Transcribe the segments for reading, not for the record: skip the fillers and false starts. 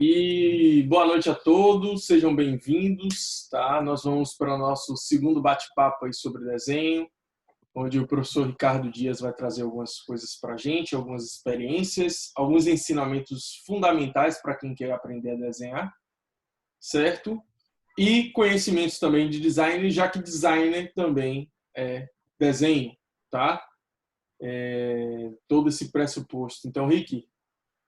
E boa noite a todos, sejam bem-vindos, tá? Nós vamos para o nosso segundo bate-papo aí sobre desenho, onde o professor Ricardo Dias vai trazer algumas coisas para a gente, algumas experiências, alguns ensinamentos fundamentais para quem quer aprender a desenhar, certo? E conhecimentos também de design, já que designer também é desenho, tá? Todo esse pressuposto. Então, Rick,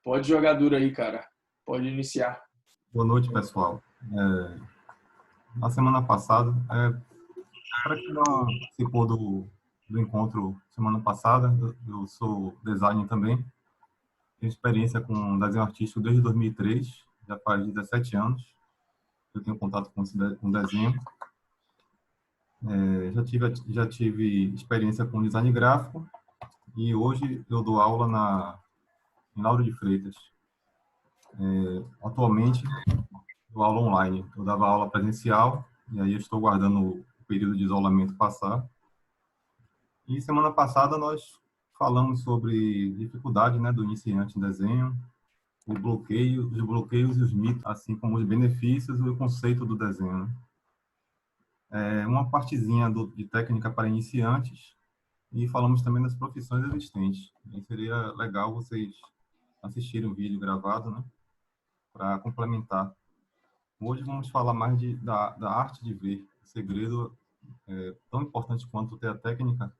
pode jogar duro aí, cara. Pode iniciar. Boa noite, pessoal. Na semana passada, para quem não participou do encontro semana passada, eu sou designer também. Tenho experiência com desenho artístico desde 2003, já faz 17 anos. Eu tenho contato com desenho. Já tive experiência com design gráfico e hoje eu dou aula em Lauro de Freitas. Atualmente, dou aula online. Eu dava aula presencial e aí eu estou guardando o período de isolamento passar. E semana passada nós falamos sobre dificuldade, né, do iniciante em desenho, os bloqueios e os mitos, assim como os benefícios e o conceito do desenho, né? Uma partezinha de técnica para iniciantes e falamos também das profissões existentes. E seria legal vocês assistirem o vídeo gravado, né, para complementar. Hoje vamos falar mais da arte de ver. O segredo é tão importante quanto ter a técnica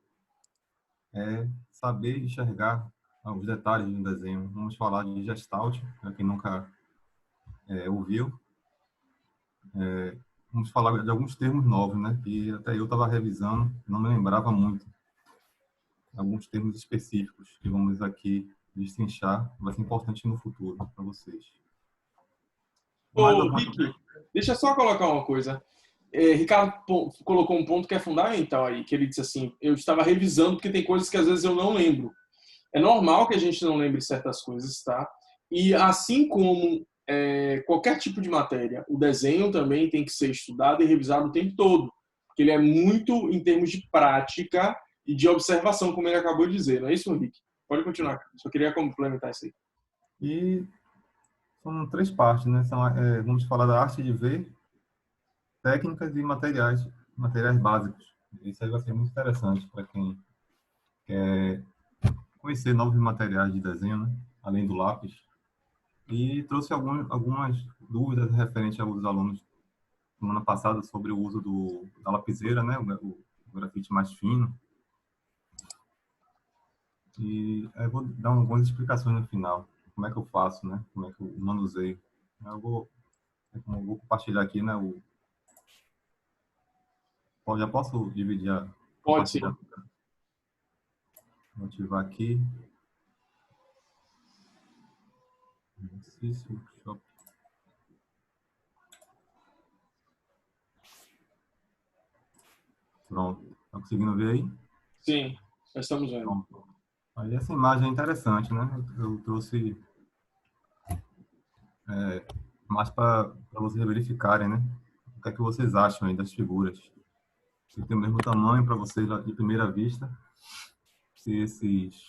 é saber enxergar os detalhes de um desenho. Vamos falar de Gestalt, para quem nunca ouviu. Vamos falar de alguns termos novos, né? Que até eu estava revisando, não me lembrava muito. Alguns termos específicos que vamos aqui destrinchar, vai ser importante no futuro para vocês. Mais Ô, alguma... Rick, deixa eu só colocar uma coisa. Ricardo colocou um ponto que é fundamental aí, que ele disse assim, eu estava revisando porque tem coisas que às vezes eu não lembro. É normal que a gente não lembre certas coisas, tá? E assim como qualquer tipo de matéria, o desenho também tem que ser estudado e revisado o tempo todo, porque ele é muito em termos de prática e de observação, como ele acabou de dizer, não é isso, Rick? Pode continuar, só queria complementar isso aí. E são três partes, né? Vamos falar da arte de ver, técnicas e materiais básicos. Isso aí vai ser muito interessante para quem quer conhecer novos materiais de desenho, né? Além do lápis. E trouxe algumas dúvidas referentes aos alunos semana passada sobre o uso da lapiseira, né? O grafite mais fino. E eu vou dar algumas explicações no final. Como é que eu faço, né? Como é que eu manuseio. Eu vou compartilhar aqui, né? Já posso dividir Pode ser. compartilhar? Vou ativar aqui. Exercício, workshop. Pronto. Tá conseguindo ver aí? Sim, já estamos vendo. Pronto. Aí essa imagem é interessante, né? Eu trouxe mais para vocês verificarem, né? O que é que vocês acham aí das figuras? Se tem o mesmo tamanho para vocês de primeira vista, se esses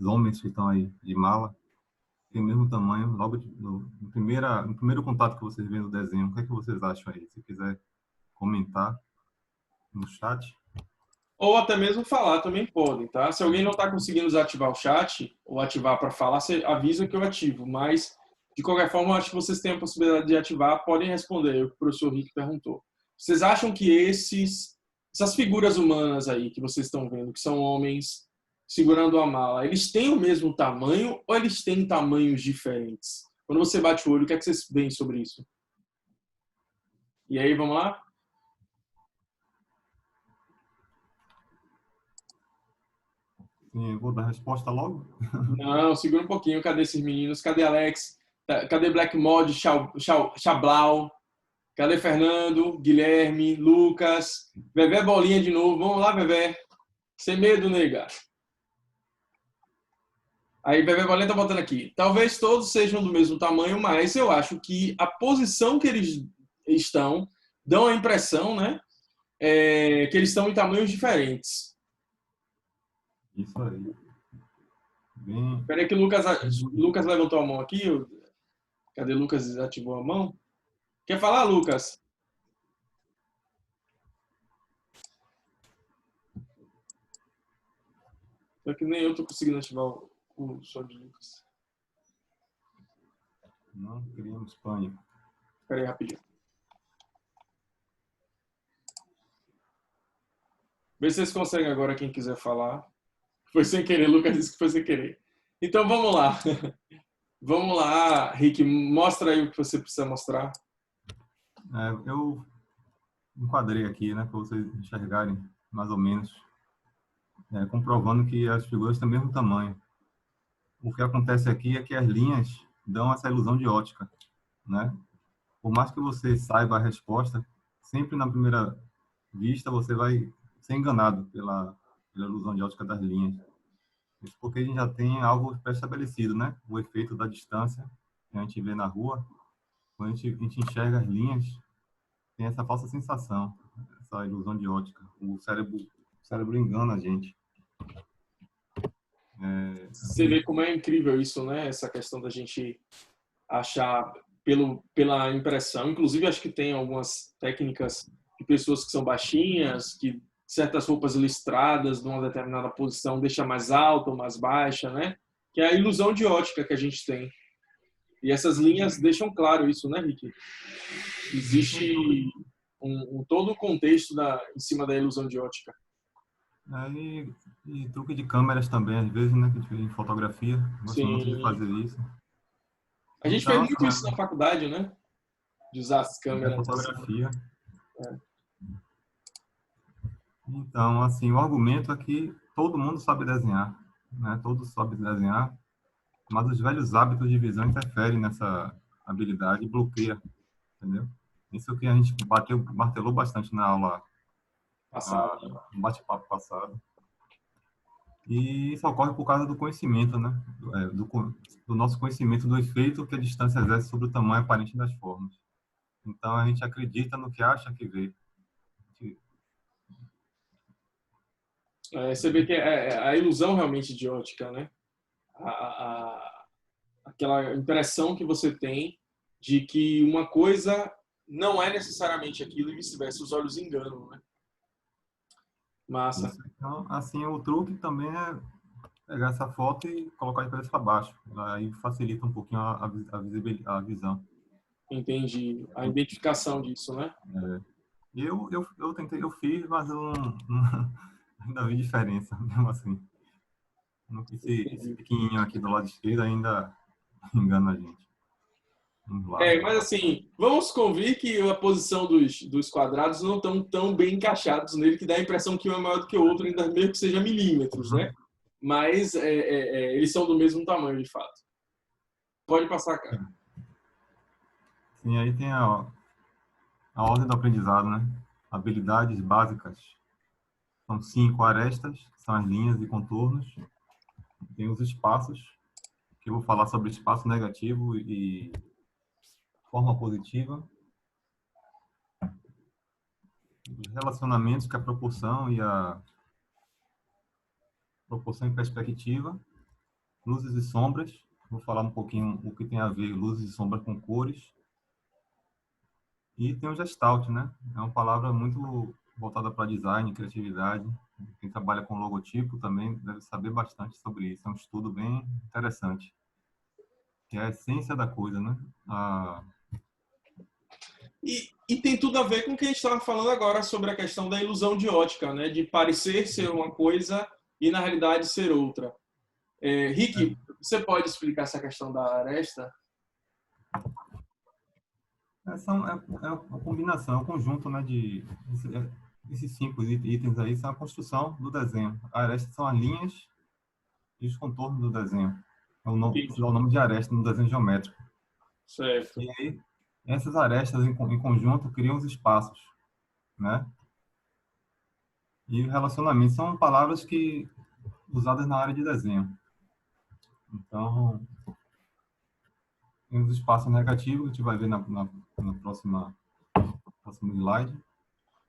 homens que estão aí de mala têm o mesmo tamanho logo no primeiro contato que vocês veem no desenho. O que é que vocês acham aí? Se quiser comentar no chat. Ou até mesmo falar também podem, tá? Se alguém não está conseguindo desativar o chat ou ativar para falar, você avisa que eu ativo. Mas, de qualquer forma, eu acho que vocês têm a possibilidade de ativar, podem responder o que o professor Rick perguntou. Vocês acham que essas figuras humanas aí que vocês estão vendo, que são homens segurando a mala, eles têm o mesmo tamanho ou eles têm tamanhos diferentes? Quando você bate o olho, o que é que vocês veem sobre isso? E aí, vamos lá? Sim, eu vou dar a resposta logo. Não, segura um pouquinho. Cadê esses meninos? Cadê Alex? Cadê Black Mod, Chablau? Cadê Fernando, Guilherme, Lucas? Vevé Bolinha de novo. Vamos lá, Vevé. Sem medo, nega. Aí, Vevé Bolinha tá botando aqui. Talvez todos sejam do mesmo tamanho, mas eu acho que a posição que eles estão dão a impressão, né? Que eles estão em tamanhos diferentes. Isso aí. Bem... Espera aí que o Lucas levantou a mão aqui. Cadê Lucas? Desativou a mão? Quer falar, Lucas? Só que nem eu tô conseguindo ativar o som de Lucas. Não criamos pânico. Espera aí, rapidinho. Vê se vocês conseguem agora, quem quiser falar. Foi sem querer, Lucas disse que foi sem querer. Então, vamos lá. Vamos lá, Rick, mostra aí o que você precisa mostrar. Eu enquadrei aqui, né, para vocês enxergarem mais ou menos, comprovando que as figuras têm o mesmo tamanho. O que acontece aqui é que as linhas dão essa ilusão de ótica, né? Por mais que você saiba a resposta, sempre na primeira vista você vai ser enganado pela ilusão de ótica das linhas. Isso porque a gente já tem algo pré-estabelecido, né? O efeito da distância que a gente vê na rua, quando a gente enxerga as linhas, tem essa falsa sensação, essa ilusão de ótica. O cérebro engana a gente. Você vê como é incrível isso, né? Essa questão da gente achar pela impressão. Inclusive, acho que tem algumas técnicas de pessoas que são baixinhas, que certas roupas listradas numa determinada posição deixa mais alta ou mais baixa, né? Que é a ilusão de ótica que a gente tem. E essas linhas deixam claro isso, né, Rick? Existe todo o contexto em cima da ilusão de ótica. E truque de câmeras também, às vezes, né? Que a gente vê em fotografia. Gosto muito de fazer isso. A gente fez muito isso na faculdade, né? De usar as câmeras. Fotografia. Então, assim, o argumento é que todo mundo sabe desenhar, né? Todos sabem desenhar, mas os velhos hábitos de visão interferem nessa habilidade e bloqueia, entendeu? Isso que a gente martelou bastante na aula passada, no bate-papo passado. E isso ocorre por causa do conhecimento, né? Do nosso conhecimento do efeito que a distância exerce sobre o tamanho aparente das formas. Então, a gente acredita no que acha que vê. Você vê que é a ilusão realmente de ótica, né? Aquela impressão que você tem de que uma coisa não é necessariamente aquilo e vice-versa. Os olhos enganam, né? Massa. Então, assim, o truque também é pegar essa foto e colocar de cabeça para baixo. Aí facilita um pouquinho a visão. Entendi. A identificação disso, né? Eu tentei, eu fiz, mas eu ainda vi diferença, mesmo assim. Esse pequenininho aqui do lado esquerdo ainda engana a gente. Mas assim, vamos convir que a posição dos quadrados não estão tão bem encaixados nele, que dá a impressão que um é maior do que o outro, ainda mesmo que seja milímetros, né? Mas eles são do mesmo tamanho, de fato. Pode passar, cara. Sim, aí tem a ordem do aprendizado, né? Habilidades básicas. São 5 arestas, que são as linhas e contornos. Tem os espaços, que eu vou falar sobre espaço negativo e forma positiva. Os relacionamentos, que é a proporção e perspectiva. Luzes e sombras. Vou falar um pouquinho o que tem a ver luzes e sombras com cores. E tem o Gestalt, né? É uma palavra muito voltada para design, criatividade. Quem trabalha com logotipo também deve saber bastante sobre isso. É um estudo bem interessante. Que é a essência da coisa, né? E tem tudo a ver com o que a gente estava falando agora sobre a questão da ilusão de ótica, né? De parecer ser uma coisa e, na realidade, ser outra. Rick, você pode explicar essa questão da aresta? É uma combinação, é um conjunto, né, esses 5 itens aí são a construção do desenho. A aresta são as linhas e os contornos do desenho. É o nome de aresta no desenho geométrico. Certo. E aí, essas arestas em conjunto criam os espaços, né? E relacionamento são palavras usadas na área de desenho. Então, tem os espaços negativos, que a gente vai ver na próximo slide.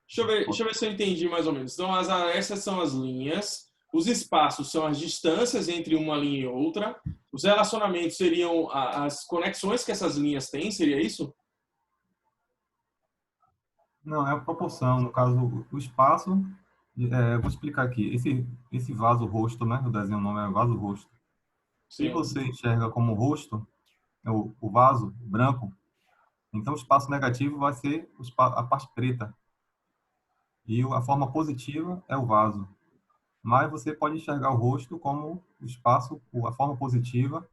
Deixa eu ver se eu entendi mais ou menos. Então, as arestas são as linhas, os espaços são as distâncias entre uma linha e outra, Os relacionamentos seriam as conexões que essas linhas têm, seria isso? Não, é a proporção. No caso, o espaço... eu vou explicar aqui. Esse vaso rosto, né? O desenho, o nome é vaso rosto. Se Sim. você enxerga como rosto, o vaso branco, então o espaço negativo vai ser a parte preta. E a forma positiva é o vaso. Mas você pode enxergar o rosto como o espaço, a forma positiva,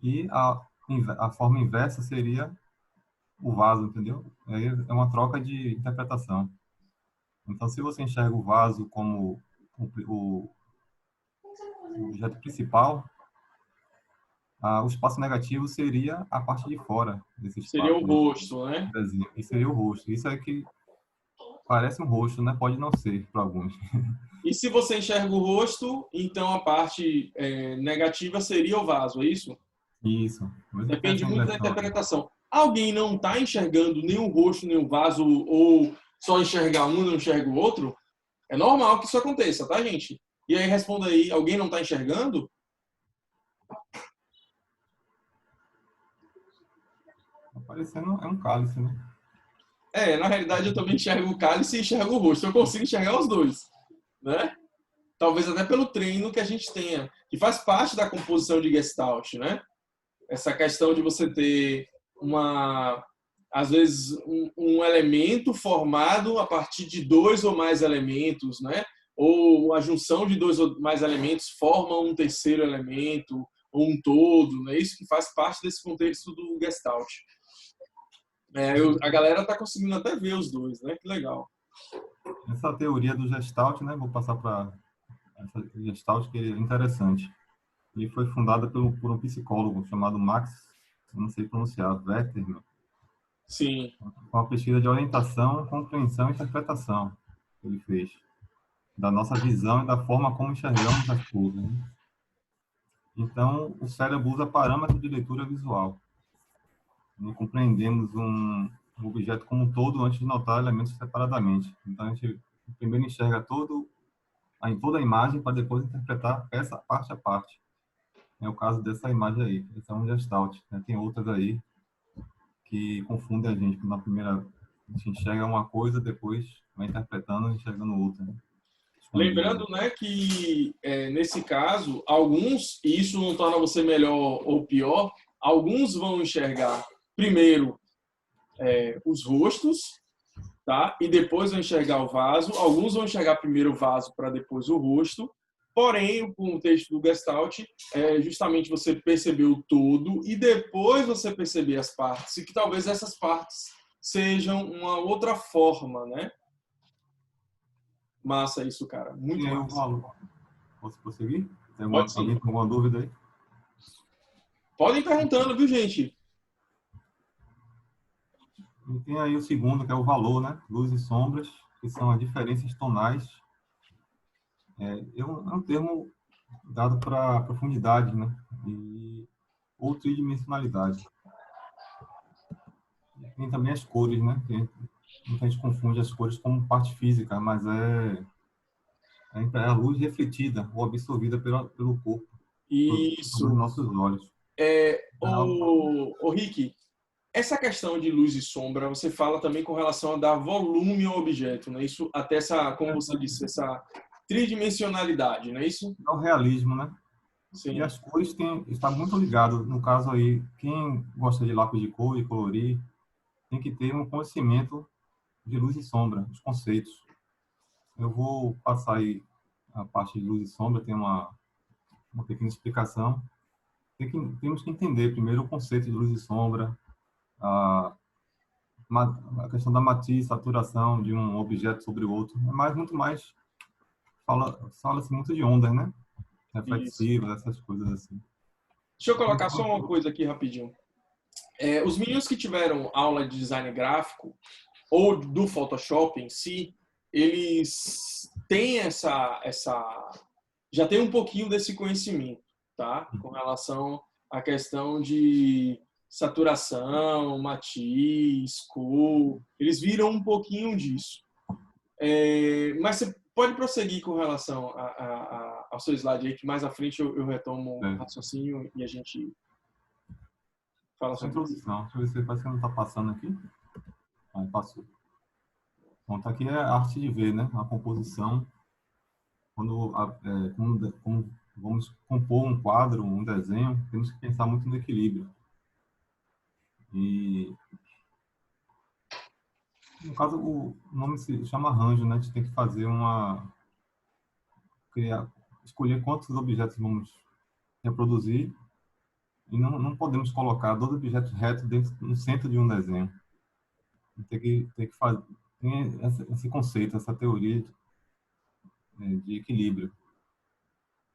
e a forma inversa seria o vaso, entendeu? Aí é uma troca de interpretação. Então, se você enxerga o vaso como o objeto principal, o espaço negativo seria a parte de fora desse Seria o espaço, desse rosto, né? desenho. E seria o rosto. Isso é que parece um rosto, né? Pode não ser para alguns. E se você enxerga o rosto, então a parte negativa seria o vaso, é isso? Isso. Mesmo que Depende essa muito da inversão aí. interpretação. Alguém não está enxergando nem o rosto, nem o vaso, ou só enxergar um e não enxerga o outro? É normal que isso aconteça, tá, gente? E aí responda aí, alguém não está enxergando? Aparecendo é um cálice, né? Na realidade eu também enxergo o cálice e enxergo o rosto. Eu consigo enxergar os dois, né? Talvez até pelo treino que a gente tenha, que faz parte da composição de Gestalt, né? Essa questão de você ter às vezes, um elemento formado a partir de dois ou mais elementos, né? Ou a junção de dois ou mais elementos forma um terceiro elemento, ou um todo, né? Isso que faz parte desse contexto do Gestalt. A galera está conseguindo até ver os dois, né? Que legal. Essa teoria do Gestalt, né? Vou passar para essa Gestalt, que é interessante. E foi fundada por um psicólogo chamado Max, não sei pronunciar, Wetterman. Sim. Uma pesquisa de orientação, compreensão e interpretação que ele fez, da nossa visão e da forma como enxergamos as coisas, né? Então, o cérebro usa parâmetros de leitura visual. E compreendemos um objeto como um todo antes de notar elementos separadamente. Então, a gente primeiro enxerga toda a imagem para depois interpretar essa parte a parte. É o caso dessa imagem aí. Esse é um gestalt, né? Tem outras aí que confundem a gente, porque na primeira a gente enxerga uma coisa, depois vai interpretando e enxergando outra, né? Lembrando, né, que nesse caso, alguns, e isso não torna você melhor ou pior, alguns vão enxergar primeiro os rostos, tá? E depois vão enxergar o vaso. Alguns vão enxergar primeiro o vaso para depois o rosto. Porém, o contexto do Gestalt é justamente você perceber o todo e depois você perceber as partes, e que talvez essas partes sejam uma outra forma, né? Massa isso, cara. Muito E aí o massa. valor. Posso prosseguir? Pode Alguém sim. tem alguma dúvida aí? Podem ir perguntando, viu, gente? E tem aí o segundo, que é o valor, né? Luz e sombras, que são as diferenças tonais. É um termo dado para profundidade, né? Ou tridimensionalidade. Tem também as cores, né? Muita gente confunde as cores como parte física, mas é a luz refletida ou absorvida pelo corpo, pelos Isso. nossos olhos. Rick, essa questão de luz e sombra, você fala também com relação a dar volume ao objeto, né? Isso até essa, como você disse, essa tridimensionalidade, não é isso? É o realismo, né? E Sim. as cores está muito ligado, no caso aí, quem gosta de lápis de cor e colorir, tem que ter um conhecimento de luz e sombra, os conceitos. Eu vou passar aí a parte de luz e sombra, tem uma pequena explicação. Temos que entender primeiro o conceito de luz e sombra, a, a questão da matiz, saturação de um objeto sobre o outro, mas muito mais, fala-se muito de ondas, né? Isso. Reflexivas, essas coisas assim. Deixa eu colocar só uma Então, coisa aqui rapidinho. Os meninos que tiveram aula de design gráfico ou do Photoshop em si, eles têm já tem um pouquinho desse conhecimento, tá? Com relação à questão de saturação, matiz, cor, eles viram um pouquinho disso. Mas pode prosseguir com relação ao seu slide aí, que mais à frente eu retomo o É. raciocínio e a gente fala Essa sobre isso. introdução. Deixa eu ver se parece que não está passando aqui. Ah, passou. Pronto, aqui é a arte de ver, né? A composição. Como vamos compor um quadro, um desenho, temos que pensar muito no equilíbrio. E, no caso, o nome se chama arranjo, né? A gente tem que fazer escolher quantos objetos vamos reproduzir e não podemos colocar dois objetos retos no centro de um desenho. Tem que fazer tem esse conceito, essa teoria de equilíbrio.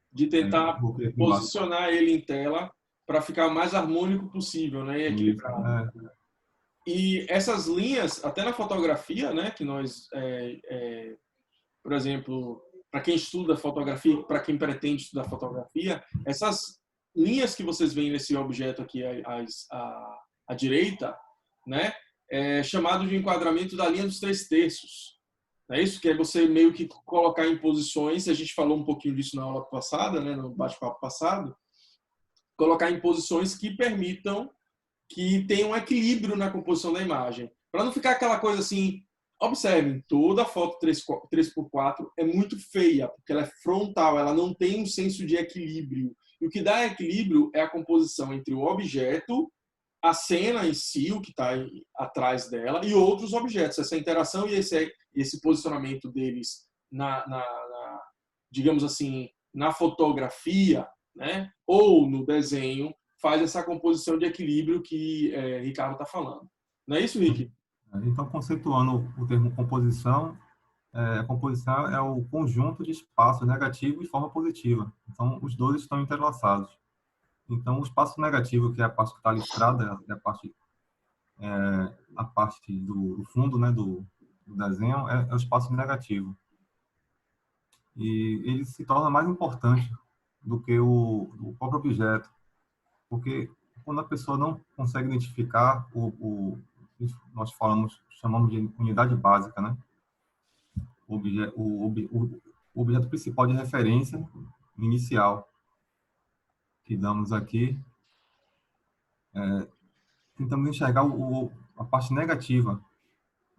De Aí, tentar vou aqui embaixo. posicionar ele em tela para ficar o mais harmônico possível, né, e Isso, equilibrado. E essas linhas, até na fotografia, né, que nós, por exemplo, para quem estuda fotografia, para quem pretende estudar fotografia, essas linhas que vocês veem nesse objeto aqui à direita, né, é chamado de enquadramento da linha dos 3/3. É isso que é você meio que colocar em posições, a gente falou um pouquinho disso na aula passada, né, no bate-papo passado, colocar em posições que permitam que tenha um equilíbrio na composição da imagem. Para não ficar aquela coisa assim, observem, toda foto 3x4 é muito feia, porque ela é frontal, ela não tem um senso de equilíbrio. E o que dá equilíbrio é a composição entre o objeto, a cena em si, o que está atrás dela, e outros objetos. Essa interação e esse posicionamento deles digamos assim, na fotografia, né, ou no desenho, faz essa composição de equilíbrio que Ricardo está falando. Não é isso, Rick? Então, conceituando o termo composição, a composição é o conjunto de espaços negativos de forma positiva. Então, os dois estão entrelaçados. Então, o espaço negativo, que é a parte que está listrada, é a parte do fundo, né, do desenho, é o espaço negativo. E ele se torna mais importante do que o próprio objeto, porque quando a pessoa não consegue identificar nós chamamos de unidade básica, né? O objeto principal de referência inicial que damos aqui, tentamos enxergar a parte negativa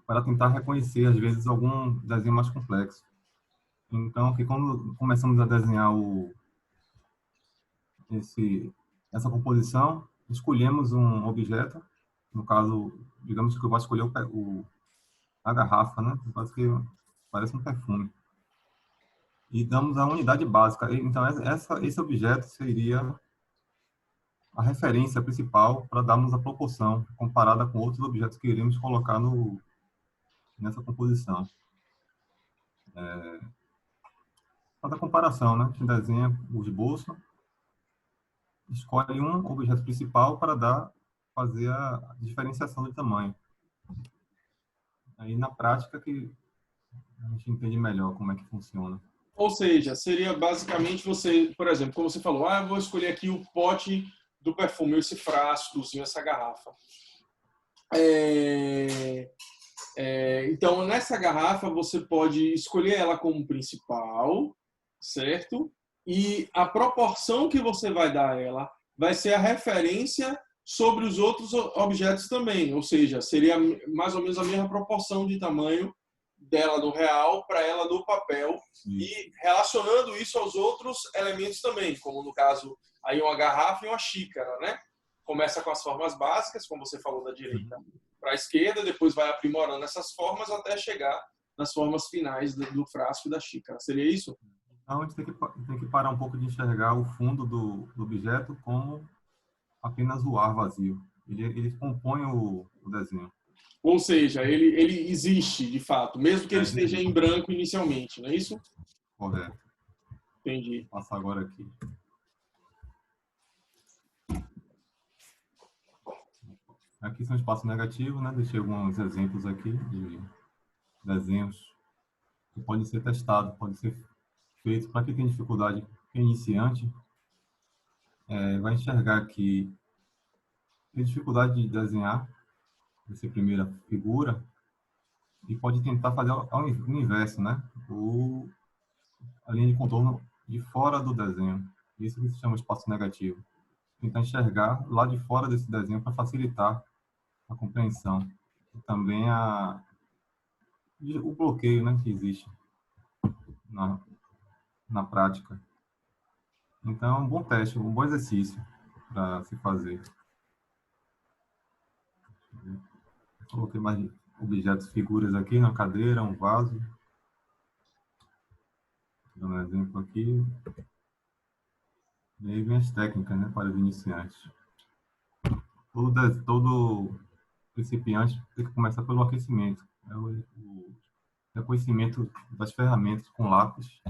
para tentar reconhecer, às vezes, algum desenho mais complexo. Então, que quando começamos a desenhar essa composição, escolhemos um objeto, no caso, digamos que eu vou escolher a garrafa, né? Parece um perfume. E damos a unidade básica. Então, esse objeto seria a referência principal para darmos a proporção comparada com outros objetos que iremos colocar nessa composição. Faz a comparação, né? A gente desenha o esboço, escolhe um objeto principal para fazer a diferenciação de tamanho. Aí, na prática, que a gente entende melhor como é que funciona. Ou seja, seria basicamente você, por exemplo, como você falou, eu vou escolher aqui o pote do perfume, esse frascozinho, essa garrafa. Então, nessa garrafa, você pode escolher ela como principal, certo? E a proporção que você vai dar a ela vai ser a referência sobre os outros objetos também. Ou seja, seria mais ou menos a mesma proporção de tamanho dela no real para ela no papel. E relacionando isso aos outros elementos também, como no caso aí uma garrafa e uma xícara, né? Começa com as formas básicas, como você falou, da direita para a esquerda, depois vai aprimorando essas formas até chegar nas formas finais do frasco e da xícara. Seria isso? Então, a gente tem que parar um pouco de enxergar o fundo do objeto como apenas o ar vazio. Ele compõe o desenho. Ou seja, ele existe, de fato, mesmo que ele esteja em branco inicialmente, não é isso? Correto. Entendi. Vou passar agora aqui. Aqui são espaços negativos, né? Deixei alguns exemplos aqui de desenhos que podem ser testados, podem ser feitos. Para quem tem dificuldade, quem é iniciante, vai enxergar que tem dificuldade de desenhar essa primeira figura e pode tentar fazer o inverso, né? a linha de contorno de fora do desenho. Isso que se chama espaço negativo. Tentar enxergar lá de fora desse desenho para facilitar a compreensão. E também o bloqueio, né, que existe na, na prática. Então, é um bom teste, um bom exercício para se fazer. Coloquei mais objetos, figuras aqui na cadeira, um vaso. Vou dar um exemplo aqui. E aí vem as técnicas, né, para os iniciantes. Todo principiante tem que começar pelo aquecimento. É o reconhecimento das ferramentas com lápis,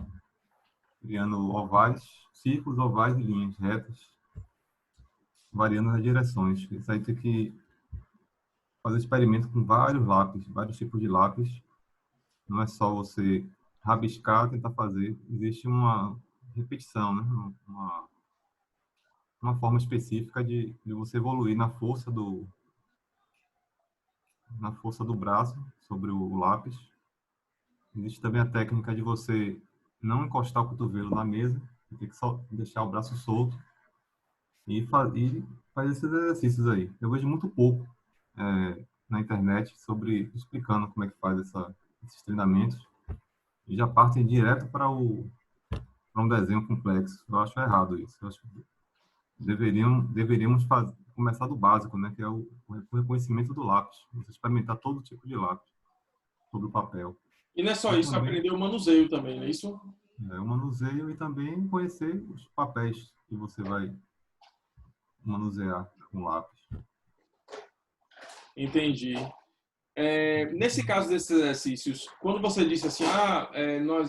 criando ovais, círculos, ovais e linhas retas, variando as direções. Isso aí tem que fazer experimento com vários lápis, vários tipos de lápis. Não é só você rabiscar, tentar fazer. Existe uma repetição, né? Uma forma específica de você evoluir na força do braço sobre o lápis. Existe também a técnica de você não encostar o cotovelo na mesa, tem que só deixar o braço solto e fazer esses exercícios aí. Eu vejo muito pouco na internet explicando como é que faz esses treinamentos e já partem direto para um desenho complexo. Eu acho errado isso. Eu acho que deveríamos começar do básico, né, que é o reconhecimento do lápis. Você experimentar todo tipo de lápis sobre o papel. E não é só E isso, também aprender o manuseio também, não é isso? o manuseio e também conhecer os papéis que você vai manusear com lápis. Entendi. Nesse caso desses exercícios, quando você disse assim,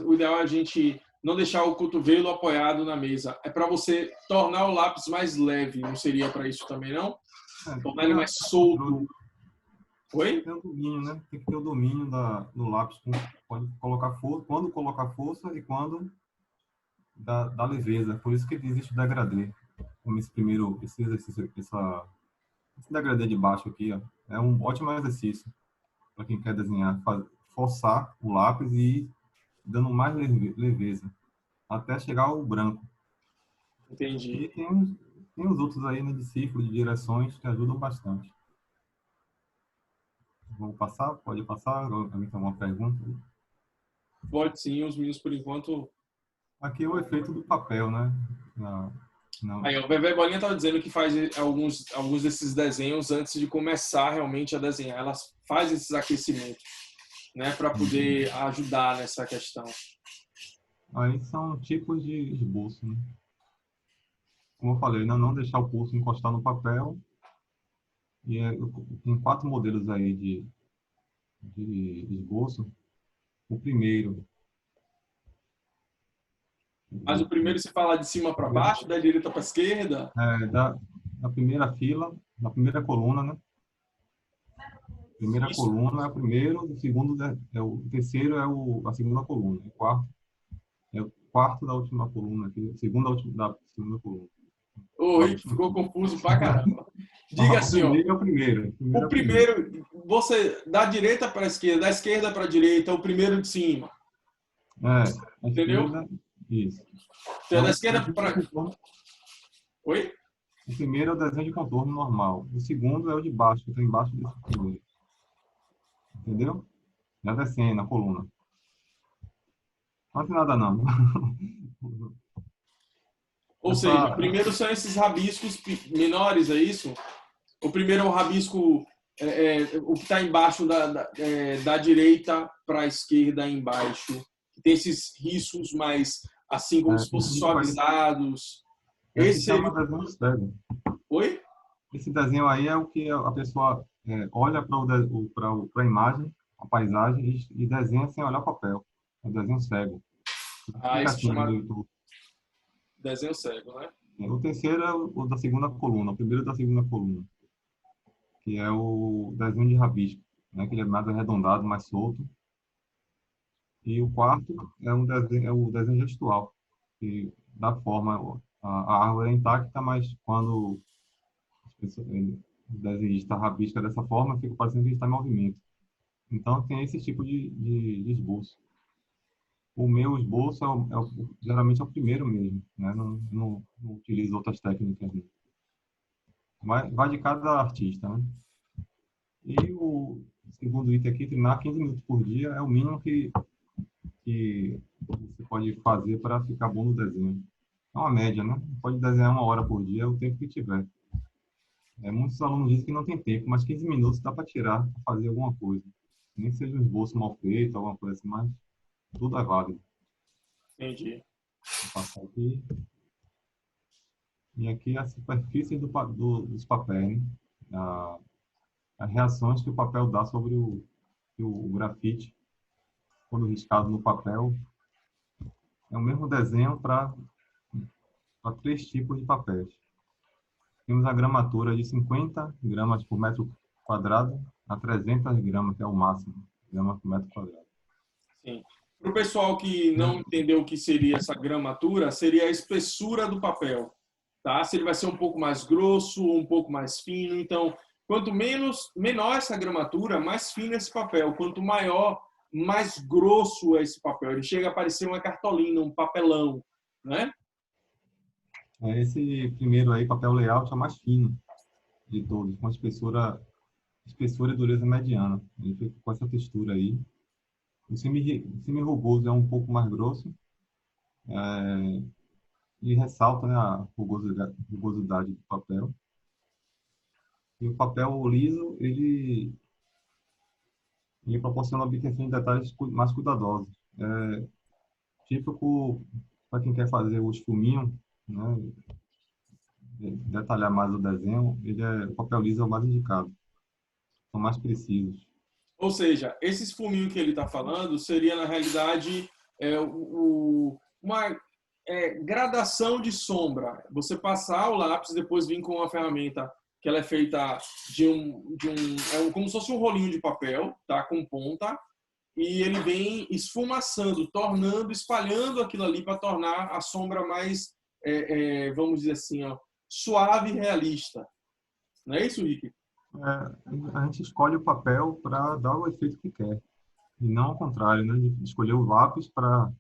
o ideal é a gente não deixar o cotovelo apoiado na mesa, é para você tornar o lápis mais leve, não seria para isso também, não? Tornar ele mais solto. Oi? Tem o domínio, né? Tem que ter o domínio do lápis. Pode colocar força, quando colocar força e quando da leveza. Por isso que existe o degradê. Como esse exercício, esse degradê de baixo aqui, ó, é um ótimo exercício para quem quer desenhar, forçar o lápis e ir dando mais leveza, até chegar ao branco. Entendi. E tem os outros aí, né, de círculo, de direções, que ajudam bastante. Vamos passar? Pode passar? Alguém tem alguma pergunta? Pode sim, os meninos por enquanto. Aqui é o efeito do papel, né? Na, Aí, o Bebê Bolinha estava dizendo que faz alguns desses desenhos antes de começar realmente a desenhar. Ela faz esses aquecimentos, né, para poder ajudar nessa questão. Aí são tipos de esboço, né? Como eu falei, não deixar o pulso encostar no papel. E tem 4 modelos aí de esboço. O primeiro. Mas o primeiro se fala de cima para baixo, da direita para a esquerda. Da primeira fila, da primeira coluna, né? Primeira Isso. coluna é o primeiro, o segundo o terceiro é a segunda coluna, o quarto é o quarto da última coluna, aqui, o segundo da segunda coluna. O Rick ficou confuso pra caramba. Diga O assim, ó. primeiro é o primeiro. O primeiro, você da direita para a esquerda, da esquerda para a direita, o primeiro de cima. A Entendeu? esquerda, isso. Então, da esquerda para. Oi? O primeiro é o desenho de contorno normal. O segundo é o de baixo, que está embaixo desse primeiro. Entendeu? Já descendo na coluna. Não tem nada não. Ou seja, primeiro são esses rabiscos menores, é isso? O primeiro é o rabisco, o que está embaixo da direita para a esquerda embaixo. Tem esses riscos mais, assim, como se fossem suavizados. Esse Esse chama seria... desenho cego. Oi? Esse desenho aí é o que a pessoa olha para a imagem, a paisagem, e desenha sem olhar o papel. É o desenho cego. Fica Isso assim no chama YouTube. desenho cego, né? O terceiro é o da segunda coluna, o primeiro da segunda coluna, que é o desenho de rabisco, né? Que ele é mais arredondado, mais solto. E o quarto é o desenho gestual, que dá forma, a árvore é intacta, mas quando o desenhista rabisca dessa forma, fica parecendo que está em movimento. Então, tem esse tipo de esboço. O meu esboço geralmente é o primeiro mesmo, né? Não utilizo outras técnicas. Vai de cada artista, né? E o segundo item aqui, treinar 15 minutos por dia é o mínimo que você pode fazer para ficar bom no desenho. É uma média, né? Pode desenhar 1 hora por dia, é o tempo que tiver. Muitos alunos dizem que não tem tempo, mas 15 minutos dá para tirar, para fazer alguma coisa. Nem que seja um esboço mal feito, alguma coisa assim, mas tudo é válido. Entendi. Vou passar aqui. E aqui a superfície dos papéis, né? As reações que o papel dá sobre o grafite, quando riscado no papel. É o mesmo desenho para 3 tipos de papéis. Temos a gramatura de 50 gramas por metro quadrado a 300 gramas, que é o máximo, gramas por metro quadrado. Sim. Para o pessoal que não entendeu o que seria essa gramatura, seria a espessura do papel. Tá? Se ele vai ser um pouco mais grosso ou um pouco mais fino. Então, quanto menor essa gramatura, mais fino esse papel. Quanto maior, mais grosso é esse papel. Ele chega a parecer uma cartolina, um papelão, né? Esse primeiro aí, papel layout, é o mais fino de todos, com espessura e dureza mediana. Ele fica com essa textura aí. O semi-rugoso é um pouco mais grosso, e ressalta, né, a rugosidade do papel. E o papel liso, ele proporciona uma obtenção de detalhes mais cuidadosos. Típico para quem quer fazer o esfuminho, né, detalhar mais o desenho, o papel liso é o mais indicado. São mais precisos. Ou seja, esse esfuminho que ele está falando seria, na realidade, uma gradação de sombra. Você passar o lápis, depois vir com uma ferramenta que ela é feita como se fosse um rolinho de papel, tá, com ponta, e ele vem esfumaçando, espalhando aquilo ali para tornar a sombra mais, vamos dizer assim, ó, suave e realista. Não é isso, Rick? A gente escolhe o papel para dar o efeito que quer. E não ao contrário, né? De escolher o lápis para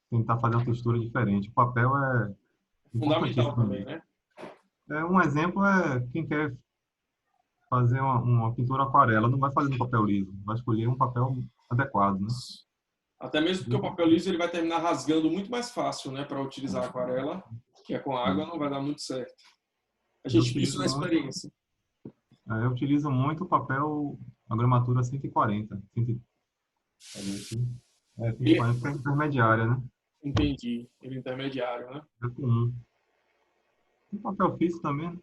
tentar fazer uma textura diferente. O papel é Fundamental importantíssimo. também, né? Um exemplo é quem quer fazer uma pintura aquarela, não vai fazer no papel liso, vai escolher um papel adequado, né? Até mesmo porque o papel liso ele vai terminar rasgando muito mais fácil, né, para utilizar a aquarela, que é com água, não vai dar muito certo. A gente viu isso na experiência. Eu utilizo muito o papel, a gramatura 140. 140 é intermediária, né? Entendi. Ele é intermediário, né? É comum. Tem papel físico também, né?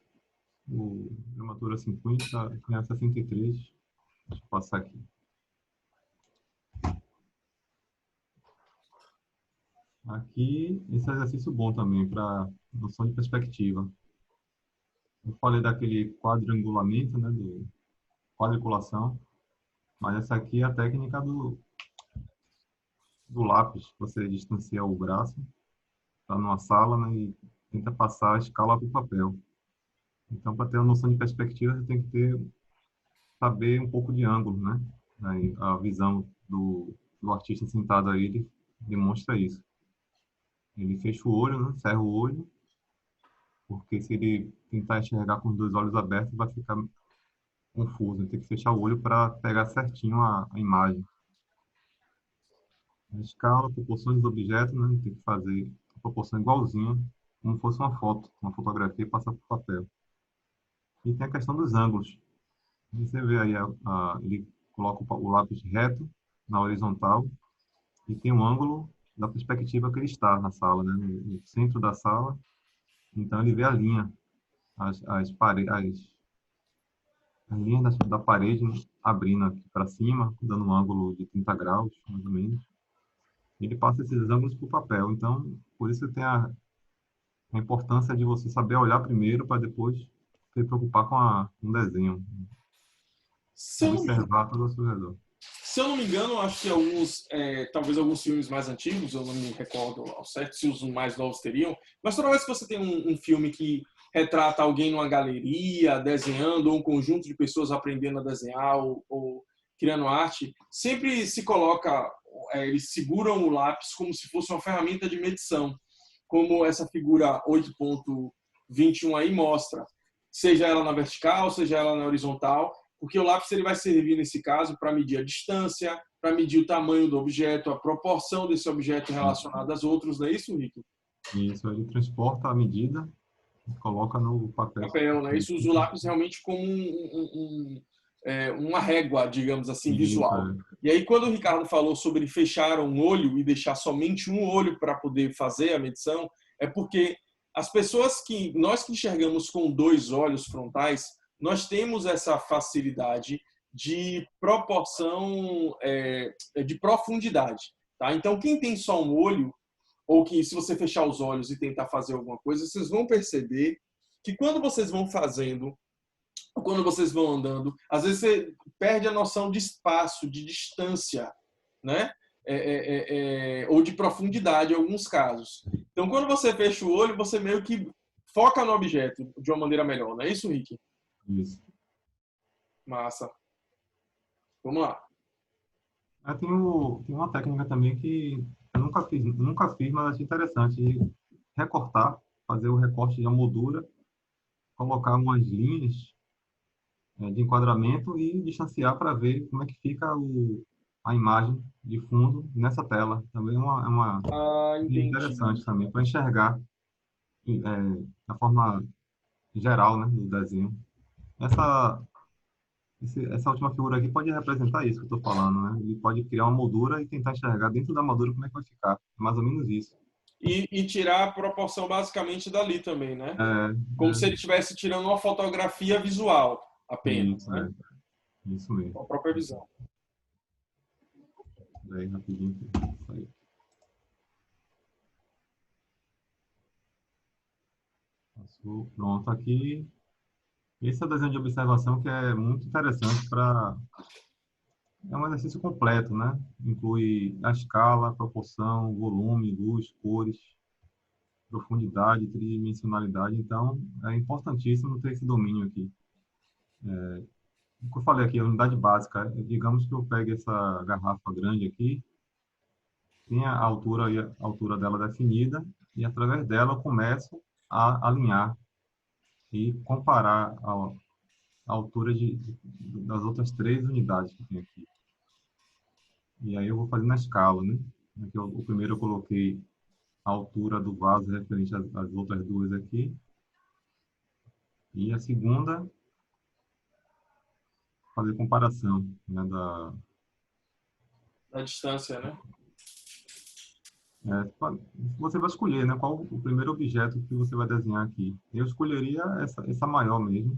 O gramatura 50, tem 63. Deixa eu passar aqui. Aqui, esse exercício bom também para noção de perspectiva. Eu falei daquele quadrangulamento, né, do quadriculação, mas essa aqui é a técnica do lápis. Você distancia o braço, está numa sala, né, e tenta passar a escala para o papel. Então, para ter uma noção de perspectiva, você tem que saber um pouco de ângulo, né? Aí, a visão do artista sentado aí, ele demonstra isso. Ele fecha o olho, né? Cerra o olho, porque se ele tentar enxergar com os 2 olhos abertos, vai ficar confuso. Ele tem que fechar o olho para pegar certinho a imagem. A escala, proporções dos objetos, né? Tem que fazer a proporção igualzinha, como fosse uma foto, uma fotografia, e passar para o papel. E tem a questão dos ângulos. Você vê aí, ele coloca o lápis reto na horizontal e tem um ângulo da perspectiva que ele está na sala, né? No centro da sala. Então ele vê a linha, as linhas da parede abrindo aqui para cima, dando um ângulo de 30 graus, mais ou menos. Ele passa esses ângulos para o papel. Então, por isso tem a importância de você saber olhar primeiro para depois se preocupar com um desenho. Observar tudo ao seu redor. Se eu não me engano, acho que talvez alguns filmes mais antigos, eu não me recordo ao certo se os mais novos teriam, mas toda vez que você tem um filme que retrata alguém numa galeria, desenhando, ou um conjunto de pessoas aprendendo a desenhar ou criando arte, sempre se coloca eles seguram o lápis como se fosse uma ferramenta de medição, como essa figura 8.21 aí mostra, seja ela na vertical, seja ela na horizontal, porque o lápis ele vai servir, nesse caso, para medir a distância, para medir o tamanho do objeto, a proporção desse objeto relacionado aos outros, não é isso, Rick? Isso, ele transporta a medida e coloca no papel. Papel, né? Isso usa o lápis realmente como uma régua, digamos assim, visual. E aí, quando o Ricardo falou sobre fechar um olho e deixar somente um olho para poder fazer a medição, é porque nós que enxergamos com dois olhos frontais, nós temos essa facilidade de proporção, de profundidade. Tá? Então, quem tem só um olho, ou que se você fechar os olhos e tentar fazer alguma coisa, vocês vão perceber que quando vocês vão fazendo, quando vocês vão andando, às vezes você perde a noção de espaço, de distância, né? Ou de profundidade em alguns casos. Então, quando você fecha o olho, você meio que foca no objeto de uma maneira melhor, não é isso, Rick? Isso. Massa. Vamos lá. Tem uma técnica também que eu nunca fiz, mas achei interessante, de recortar, fazer o recorte de moldura, colocar umas linhas de enquadramento e distanciar para ver como é que fica a imagem de fundo nessa tela. Também é uma interessante também, para enxergar da forma geral, né, do desenho. Essa última figura aqui pode representar isso que eu estou falando, né? Ele pode criar uma moldura e tentar enxergar dentro da moldura como é que vai ficar. É mais ou menos isso. E tirar a proporção basicamente dali também, né? Como se ele estivesse tirando uma fotografia visual apenas, isso, né? Isso mesmo. Com a própria visão. Daí, rapidinho. Aí. Passou. Pronto, aqui. Esse é o desenho de observação que é muito interessante para... É um exercício completo, né? Inclui a escala, proporção, volume, luz, cores, profundidade, tridimensionalidade. Então, é importantíssimo ter esse domínio aqui. O que eu falei aqui, a unidade básica. Digamos que eu pegue essa garrafa grande aqui, tem a altura dela definida, e através dela eu começo a alinhar e comparar a altura das outras 3 unidades que tem aqui. E aí eu vou fazer na escala, né? Aqui, o primeiro eu coloquei a altura do vaso referente às outras 2 aqui. E a segunda, fazer comparação, né, Da distância, né? Você vai escolher, né, qual o primeiro objeto que você vai desenhar aqui. Eu escolheria essa maior mesmo,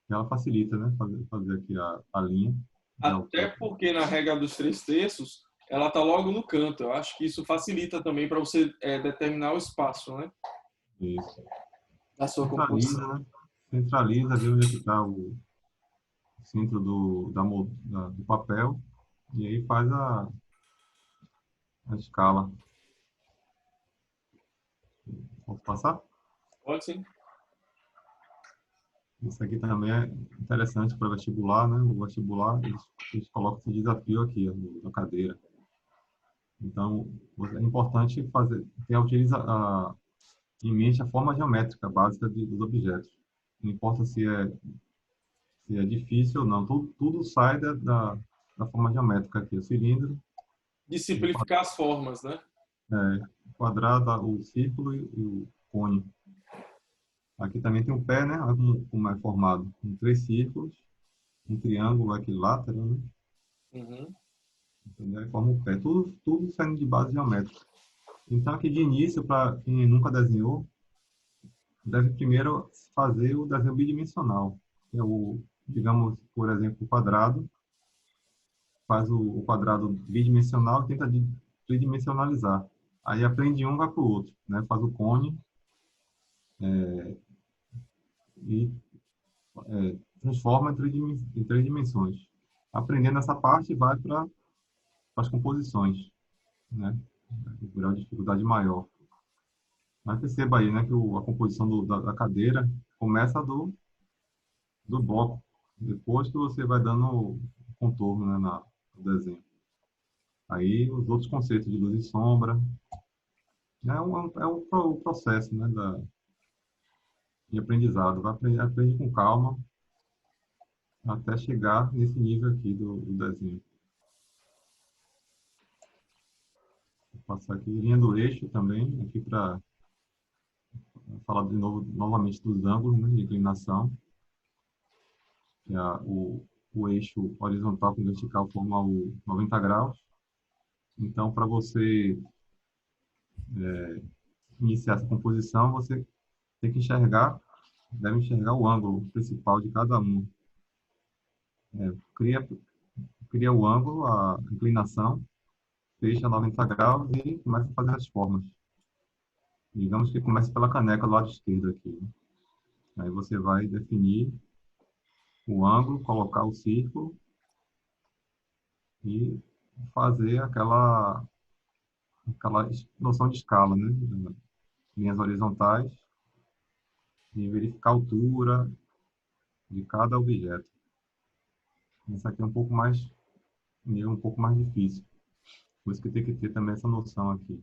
que ela facilita, né, fazer aqui a linha. Até porque na regra dos 3/3, ela tá logo no canto. Eu acho que isso facilita também para você determinar o espaço, né? Isso. Da sua Centraliza, composição. né? Centraliza, vê onde é que está o centro do papel, e aí faz a escala. Posso passar? Pode sim. Isso aqui também é interessante para vestibular, né? O vestibular, eles colocam esse desafio aqui, ó, na cadeira. Então, é importante em mente a forma geométrica básica dos objetos. Não importa se é difícil ou não, tudo sai da forma geométrica aqui. O cilindro, De simplificar as formas, né? o quadrado, o círculo e o cone. Aqui também tem o pé, né? Olha como é formado. Com 3 círculos, um triângulo equilátero, né? Uhum. Entendeu? Aí forma o pé. Tudo saindo de base geométrica. Então, aqui de início, para quem nunca desenhou, deve primeiro fazer o desenho bidimensional. Que é digamos, por exemplo, o quadrado. Faz o quadrado bidimensional e tenta tridimensionalizar. Aí aprende um, vai para o outro, né? Faz o cone e transforma em 3 dimensões. Aprendendo essa parte, vai para as composições, né? O grau de dificuldade maior. Mas perceba aí, né, que a composição da cadeira começa do bloco, depois que você vai dando o contorno, né, no desenho. Aí os outros conceitos de luz e sombra, é um processo, né, de aprendizado. Aprende com calma até chegar nesse nível aqui do desenho. Vou passar aqui linha do eixo também, aqui para falar de novo, novamente dos ângulos, né, de inclinação. Que é o eixo horizontal com vertical forma o 90 graus. Então, para você iniciar essa composição, você tem que deve enxergar o ângulo principal de cada um. Cria o ângulo, a inclinação, fecha 90 graus e começa a fazer as formas. Digamos que comece pela caneca do lado esquerdo aqui, né? Aí você vai definir o ângulo, colocar o círculo e fazer aquela noção de escala, né? Linhas horizontais e verificar a altura de cada objeto. Isso aqui é um pouco mais difícil. Por isso que tem que ter também essa noção aqui.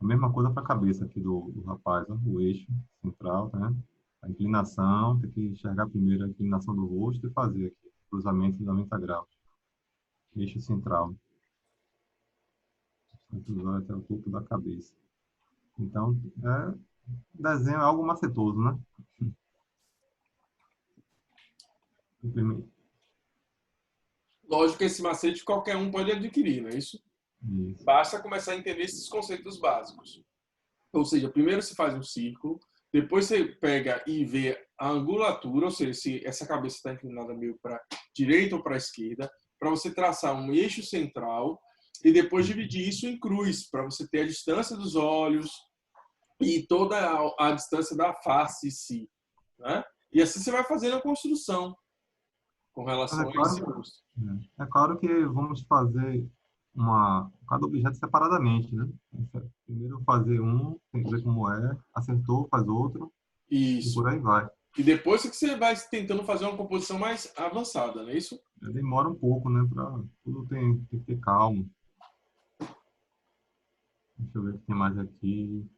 A mesma coisa para a cabeça aqui do rapaz, ó, o eixo central, né? A inclinação, tem que enxergar primeiro a inclinação do rosto e fazer aqui, cruzamento de 90 graus. Eixo central. Até o topo da cabeça. Então, desenho é algo macetoso, né? Lógico que esse macete qualquer um pode adquirir, não é isso? Isso. Basta começar a entender esses conceitos básicos. Ou seja, primeiro se faz um círculo, depois você pega e vê a angulatura, ou seja, se essa cabeça está inclinada meio para direita ou para esquerda, para você traçar um eixo central e depois dividir isso em cruz, para você ter a distância dos olhos e toda a distância da face em si, né? E assim você vai fazendo a construção com relação a esse rosto. É claro que vamos fazer cada objeto separadamente, né? Primeiro fazer um, tem que ver como é, acertou, faz outro, e Isso. por aí vai. E depois é que você vai tentando fazer uma composição mais avançada, não é isso? Demora um pouco, né? Tudo tem que ter calma. Deixa eu ver o que tem mais aqui.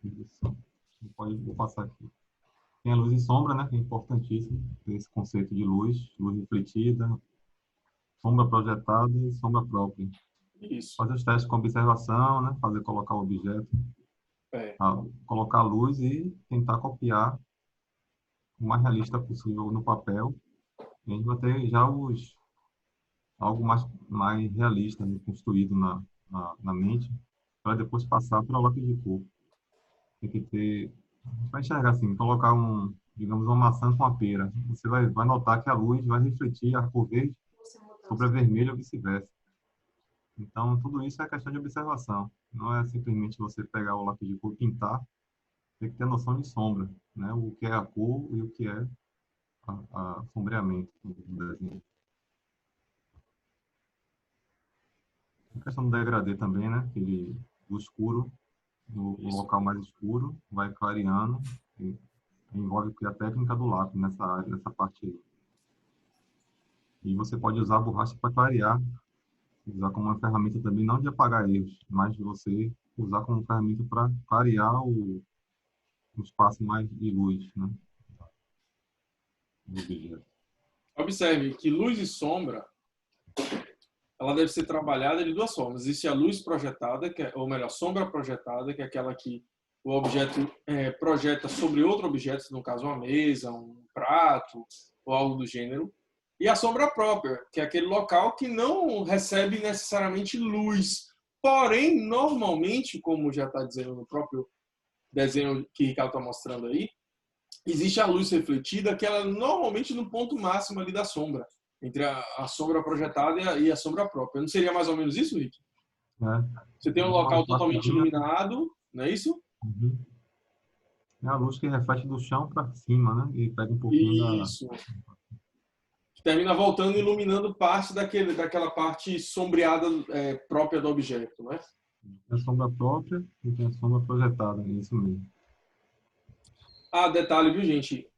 Vou passar aqui. Tem a luz e sombra, né? Que é importantíssimo. Tem esse conceito de luz refletida, sombra projetada e sombra própria. Isso. Fazer os testes com observação, né? Colocar o objeto, colocar a luz e tentar copiar o mais realista possível no papel. E a gente vai ter já algo mais realista, né? Construído na mente, para depois passar para o lápis de cor. Tem que ter, vai enxergar assim, colocar digamos, uma maçã com a pera. Você vai notar que a luz vai refletir a cor verde sobre a vermelha ou vice-versa. Então, tudo isso é questão de observação. Não é simplesmente você pegar o lápis de cor e pintar. Tem que ter noção de sombra, né? O que é a cor e o que é a sombreamento do desenho. A questão do degradê também, né? Do escuro, no local mais escuro, vai clareando. Envolve a técnica do lápis nessa parte aí. E você pode usar a borracha para clarear, usar como uma ferramenta também, não de apagar erros, mas de você usar como ferramenta para clarear o espaço mais de luz, né? Do objeto. Observe que luz e sombra, ela deve ser trabalhada de duas formas. Existe a luz projetada, ou melhor, sombra projetada, que é aquela que o objeto projeta sobre outro objeto, no caso uma mesa, um prato ou algo do gênero. E a sombra própria, que é aquele local que não recebe necessariamente luz. Porém, normalmente, como já está dizendo no próprio desenho que o Ricardo está mostrando aí, existe a luz refletida, que ela é normalmente no ponto máximo ali da sombra, entre a sombra projetada e a sombra própria. Não seria mais ou menos isso, Rick? Você tem um local totalmente iluminado, não é isso? Uhum. É a luz que reflete do chão para cima, né? E pega um pouquinho Isso. Termina voltando e iluminando parte daquela parte sombreada própria do objeto, né? Tem a sombra própria e tem a sombra projetada, é isso mesmo. Ah, detalhe, viu, gente?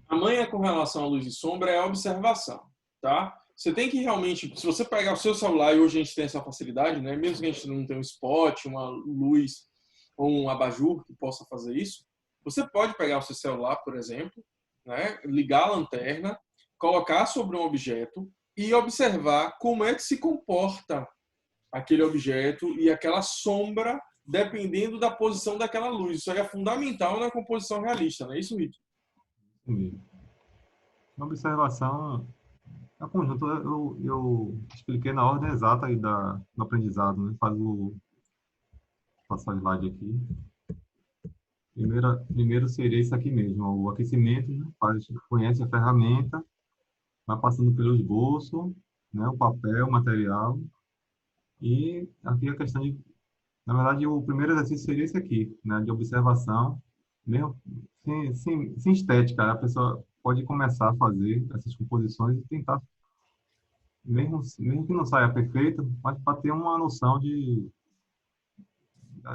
A manha com relação à luz e sombra é a observação, tá? você tem que realmente, se você pegar o seu celular, e hoje a gente tem essa facilidade, né? Mesmo que a gente não tenha um spot, uma luz ou um abajur que possa fazer isso, você pode pegar o seu celular, por exemplo, né? Ligar a lanterna, colocar sobre um objeto e observar como é que se comporta aquele objeto e aquela sombra dependendo da posição daquela luz. Isso aí é fundamental na composição realista, não é isso, Rick? Sim. Uma observação, a conjunto, eu expliquei na ordem exata aí do aprendizado, né? Passar o slide aqui. Primeiro seria isso aqui mesmo, o aquecimento, né? Conhece a ferramenta, vai passando pelo esboço, né? O papel, o material, e aqui a questão de, na verdade, o primeiro exercício seria esse aqui, né? De observação, mesmo sem estética, a pessoa pode começar a fazer essas composições e tentar, mesmo que não saia perfeito, mas para ter uma noção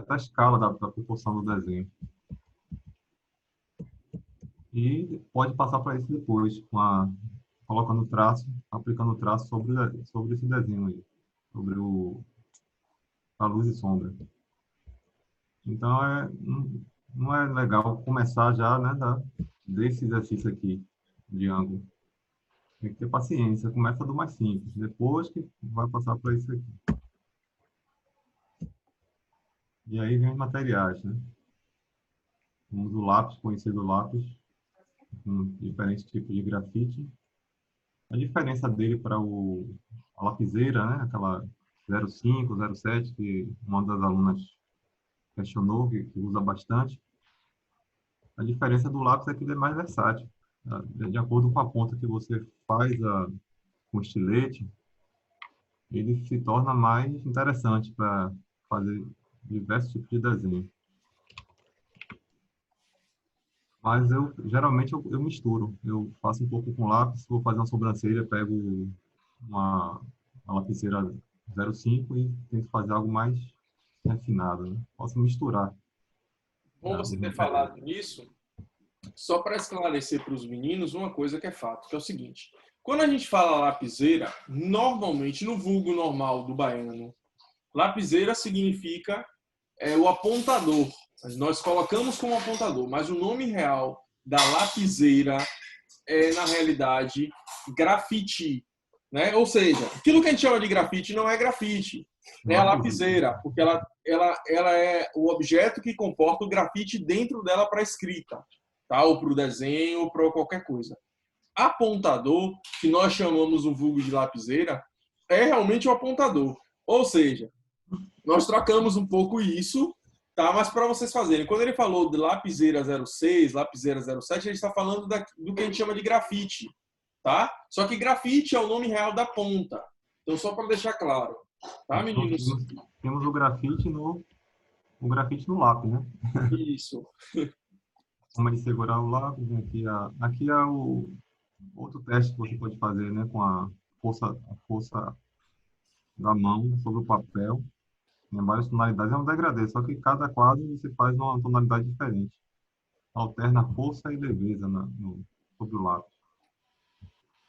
da escala, da proporção do desenho. E pode passar para isso depois, colocando traço, aplicando traço sobre esse desenho aí, sobre a luz e sombra. Então, não é legal começar já, né, desse exercício aqui, de ângulo. Tem que ter paciência, começa do mais simples, depois que vai passar para isso aqui. E aí vem os materiais, né? Temos o lápis, conhecido lápis, com diferentes tipos de grafite. A diferença dele para a lapiseira, né? Aquela 05, 07, que uma das alunas questionou, que usa bastante. A diferença do lápis é que ele é mais versátil. Tá? De acordo com a ponta que você faz com o estilete, ele se torna mais interessante para fazer diversos tipos de desenho. Mas geralmente eu misturo. Eu faço um pouco com lápis, vou fazer uma sobrancelha, pego uma lapiseira 05 e tento fazer algo mais refinado, né? Posso misturar Bom os você ter materiais. falado nisso, só para esclarecer para os meninos uma coisa que é fato, que é o seguinte: quando a gente fala lapiseira, normalmente no vulgo normal do baiano, lapiseira significa o apontador. Nós colocamos como apontador, mas o nome real da lapiseira é, na realidade, grafite. Né? Ou seja, aquilo que a gente chama de grafite não é grafite, é a lapiseira, porque ela é o objeto que comporta o grafite dentro dela para a escrita, tá? Ou para o desenho, ou para qualquer coisa. Apontador, que nós chamamos o vulgo de lapiseira, é realmente o apontador. Ou seja, nós trocamos um pouco isso, tá? Mas para vocês fazerem, quando ele falou de lapiseira 06, lapiseira 07, ele está falando do que a gente chama de grafite, tá? Só que grafite é o nome real da ponta. Então, só para deixar claro, tá, Então, meninos? temos o grafite no lápis, né? Isso. Como ele segurar o lápis, né? Aqui é o outro teste que você pode fazer, né? Com a força da mão sobre o papel. Tem várias tonalidades, é um degradê, só que cada quadro você faz uma tonalidade diferente. Alterna força e leveza sobre o lápis.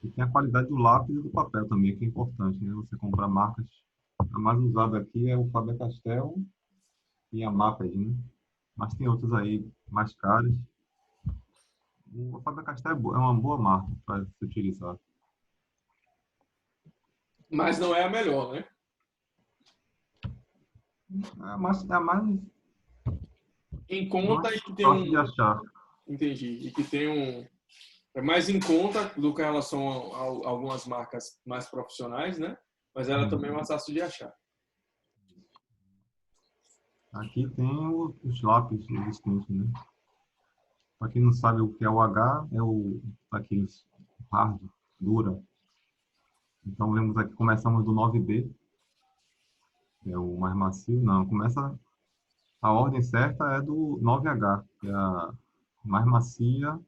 E tem a qualidade do lápis e do papel também, que é importante, né? Você comprar marcas. A mais usada aqui é o Faber-Castell e a Maped, né? Mas tem outras aí mais caras. O Faber-Castell é uma boa marca para se utilizar. Mas não é a melhor, né? É mais Em não é conta e que tem fácil de um. achar. Entendi. E que tem um. É mais em conta do que em relação a algumas marcas mais profissionais, né? Mas ela também é mais fácil de achar. Aqui tem os lápis distintos, né? Para quem não sabe o que é o H, é aqueles hard, dura. Então, vemos aqui, começamos do 9B, que é o mais macio. Não, a ordem certa é do 9H, que é a mais macia,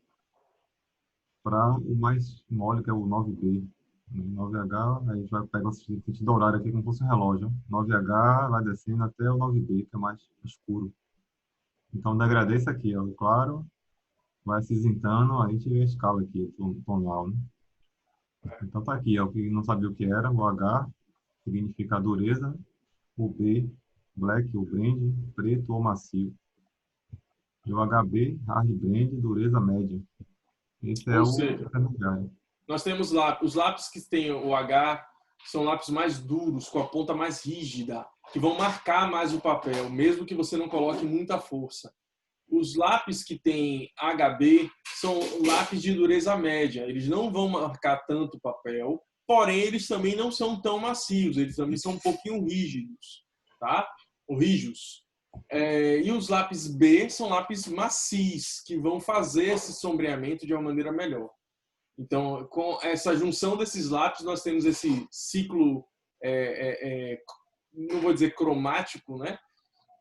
para o mais mole, que é o 9B. 9H, aí já pega o sentido horário aqui como se fosse um relógio. 9H vai descendo até o 9B, que é mais escuro. Então, degradê esse aqui, ó, o claro, vai acinzentando, aí a gente vê a escala aqui, tonal, né? Então tá aqui, ó, que não sabia o que era, o H significa a dureza, o B, black ou brand, preto ou macio. E o HB, hard brand, dureza média. Esse é Ou o seja, intermediário. nós temos lá os lápis que têm o H são lápis mais duros, com a ponta mais rígida, que vão marcar mais o papel, mesmo que você não coloque muita força. Os lápis que têm HB são lápis de dureza média. Eles não vão marcar tanto o papel, porém eles também não são tão macios, eles também são um pouquinho rígidos, tá? Ou rígidos. E os lápis B são lápis macios, que vão fazer esse sombreamento de uma maneira melhor. Então, com essa junção desses lápis, nós temos esse ciclo, não vou dizer cromático, né?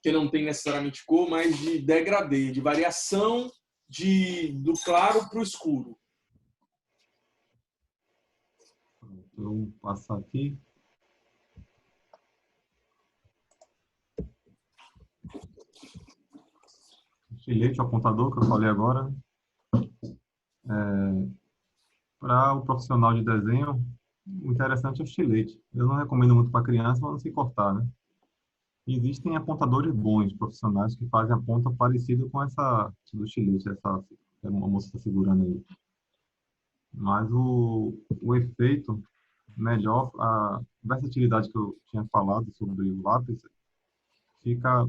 Que não tem necessariamente cor, mas de degradê, de variação do claro para o escuro. Vou passar aqui. Estilete, o apontador que eu falei agora. Para o profissional de desenho, o interessante é o estilete. Eu não recomendo muito para criança, para não se cortar, né? Existem apontadores bons, profissionais, que fazem a ponta parecida com essa do estilete, essa que a moça está segurando aí. Mas o efeito melhor, a versatilidade que eu tinha falado sobre o lápis, fica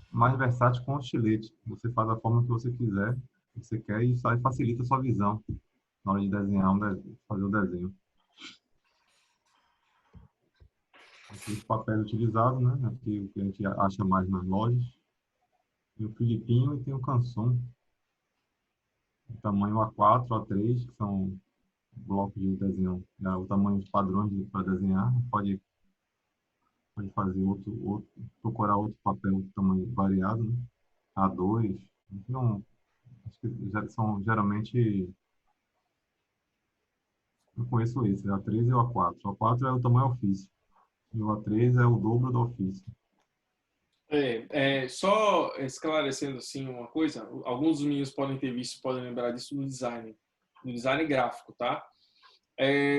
mais versátil com o estilete. Você faz da forma que você quiser, que você quer, e isso aí facilita a sua visão na hora de desenhar, fazer o desenho. Aqui os papéis utilizados, né? Aqui o que a gente acha mais nas lojas. Tem o Filipinho e tem o Canson. Tamanho A4, A3, que são blocos de desenho, né? O tamanho de padrões para desenhar. Pode fazer procurar outro papel de tamanho variado, né? A2. Então, acho que são geralmente, eu conheço esse, A3 e o A4. O A4 é o tamanho ofício. E o A3 é o dobro do ofício. Só esclarecendo assim uma coisa, alguns dos meninos podem ter visto, podem lembrar disso no design gráfico, tá?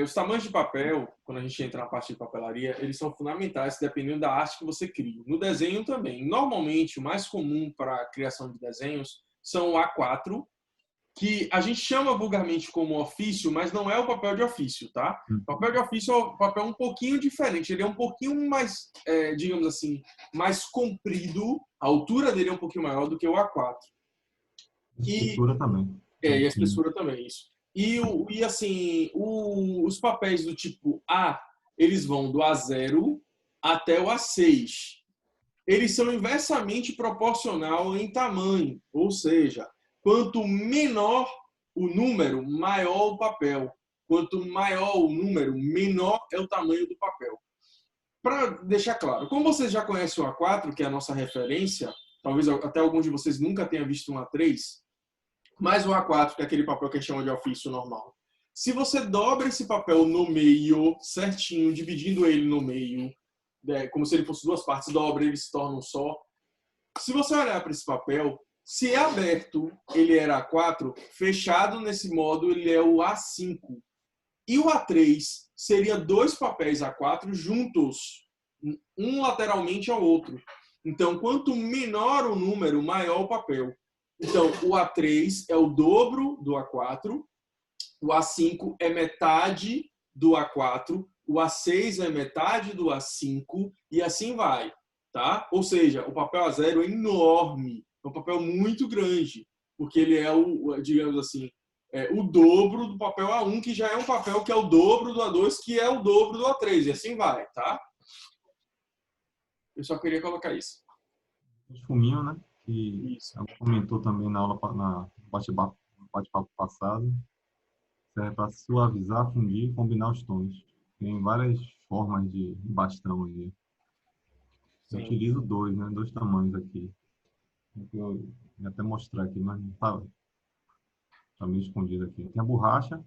Os tamanhos de papel, quando a gente entra na parte de papelaria, eles são fundamentais dependendo da arte que você cria. No desenho também. Normalmente, o mais comum para a criação de desenhos são o A4, que a gente chama vulgarmente como ofício, mas não é o papel de ofício, tá? O papel de ofício é um papel um pouquinho diferente. Ele é um pouquinho mais, digamos assim, mais comprido. A altura dele é um pouquinho maior do que o A4. Espessura também. E a espessura também, isso. E assim, os papéis do tipo A, eles vão do A0 até o A6. Eles são inversamente proporcional em tamanho, ou seja, quanto menor o número, maior o papel. Quanto maior o número, menor é o tamanho do papel. Para deixar claro, como vocês já conhecem o A4, que é a nossa referência, talvez até alguns de vocês nunca tenham visto um A3, mas o A4, que é aquele papel que a gente chama de ofício normal. Se você dobra esse papel no meio, certinho, dividindo ele no meio, como se ele fosse duas partes, dobra, ele se torna um só. Se você olhar para esse papel, se é aberto, ele era A4, fechado nesse modo, ele é o A5. E o A3 seria dois papéis A4 juntos, um lateralmente ao outro. Então, quanto menor o número, maior o papel. Então, o A3 é o dobro do A4, o A5 é metade do A4, o A6 é metade do A5 e assim vai, tá? Ou seja, o papel A0 é enorme, é um papel muito grande, porque ele é digamos assim, o dobro do papel A1, que já é um papel que é o dobro do A2, que é o dobro do A3, e assim vai, tá? Eu só queria colocar isso. O fuminho, né? Que Isso. comentou também na aula, na bate-papo passado. Serve para suavizar, fundir e combinar os tons. Tem várias formas de bastão aí. Eu Sim. utilizo dois, né? Dois tamanhos aqui. Eu vou até mostrar aqui, mas não tá meio escondido aqui. Tem a borracha,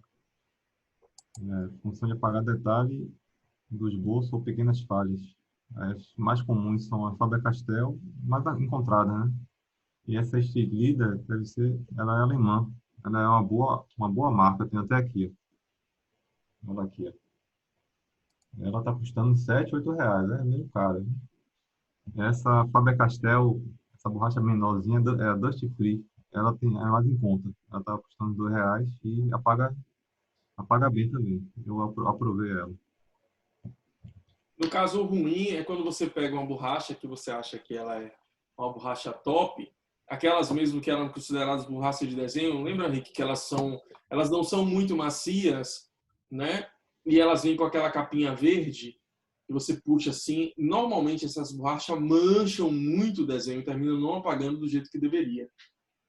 função de apagar detalhe do esboço ou pequenas falhas. As mais comuns são a Faber-Castell, mais encontrada, né? E essa Estilida ela é alemã. Ela é uma boa marca, tem até aqui. Olha aqui, ó. Ela está custando 7, 8 reais, é meio caro, né? Essa Faber-Castell, essa borracha menorzinha, é a Dust Free. Ela é mais em conta. Ela está custando 2 reais e apaga bem também. Eu aprovei ela. No caso, o ruim é quando você pega uma borracha que você acha que ela é uma borracha top, aquelas mesmo que eram consideradas borrachas de desenho, lembra, Rick, que elas não são muito macias, né? E elas vêm com aquela capinha verde, que você puxa assim. Normalmente essas borrachas mancham muito o desenho e terminam não apagando do jeito que deveria,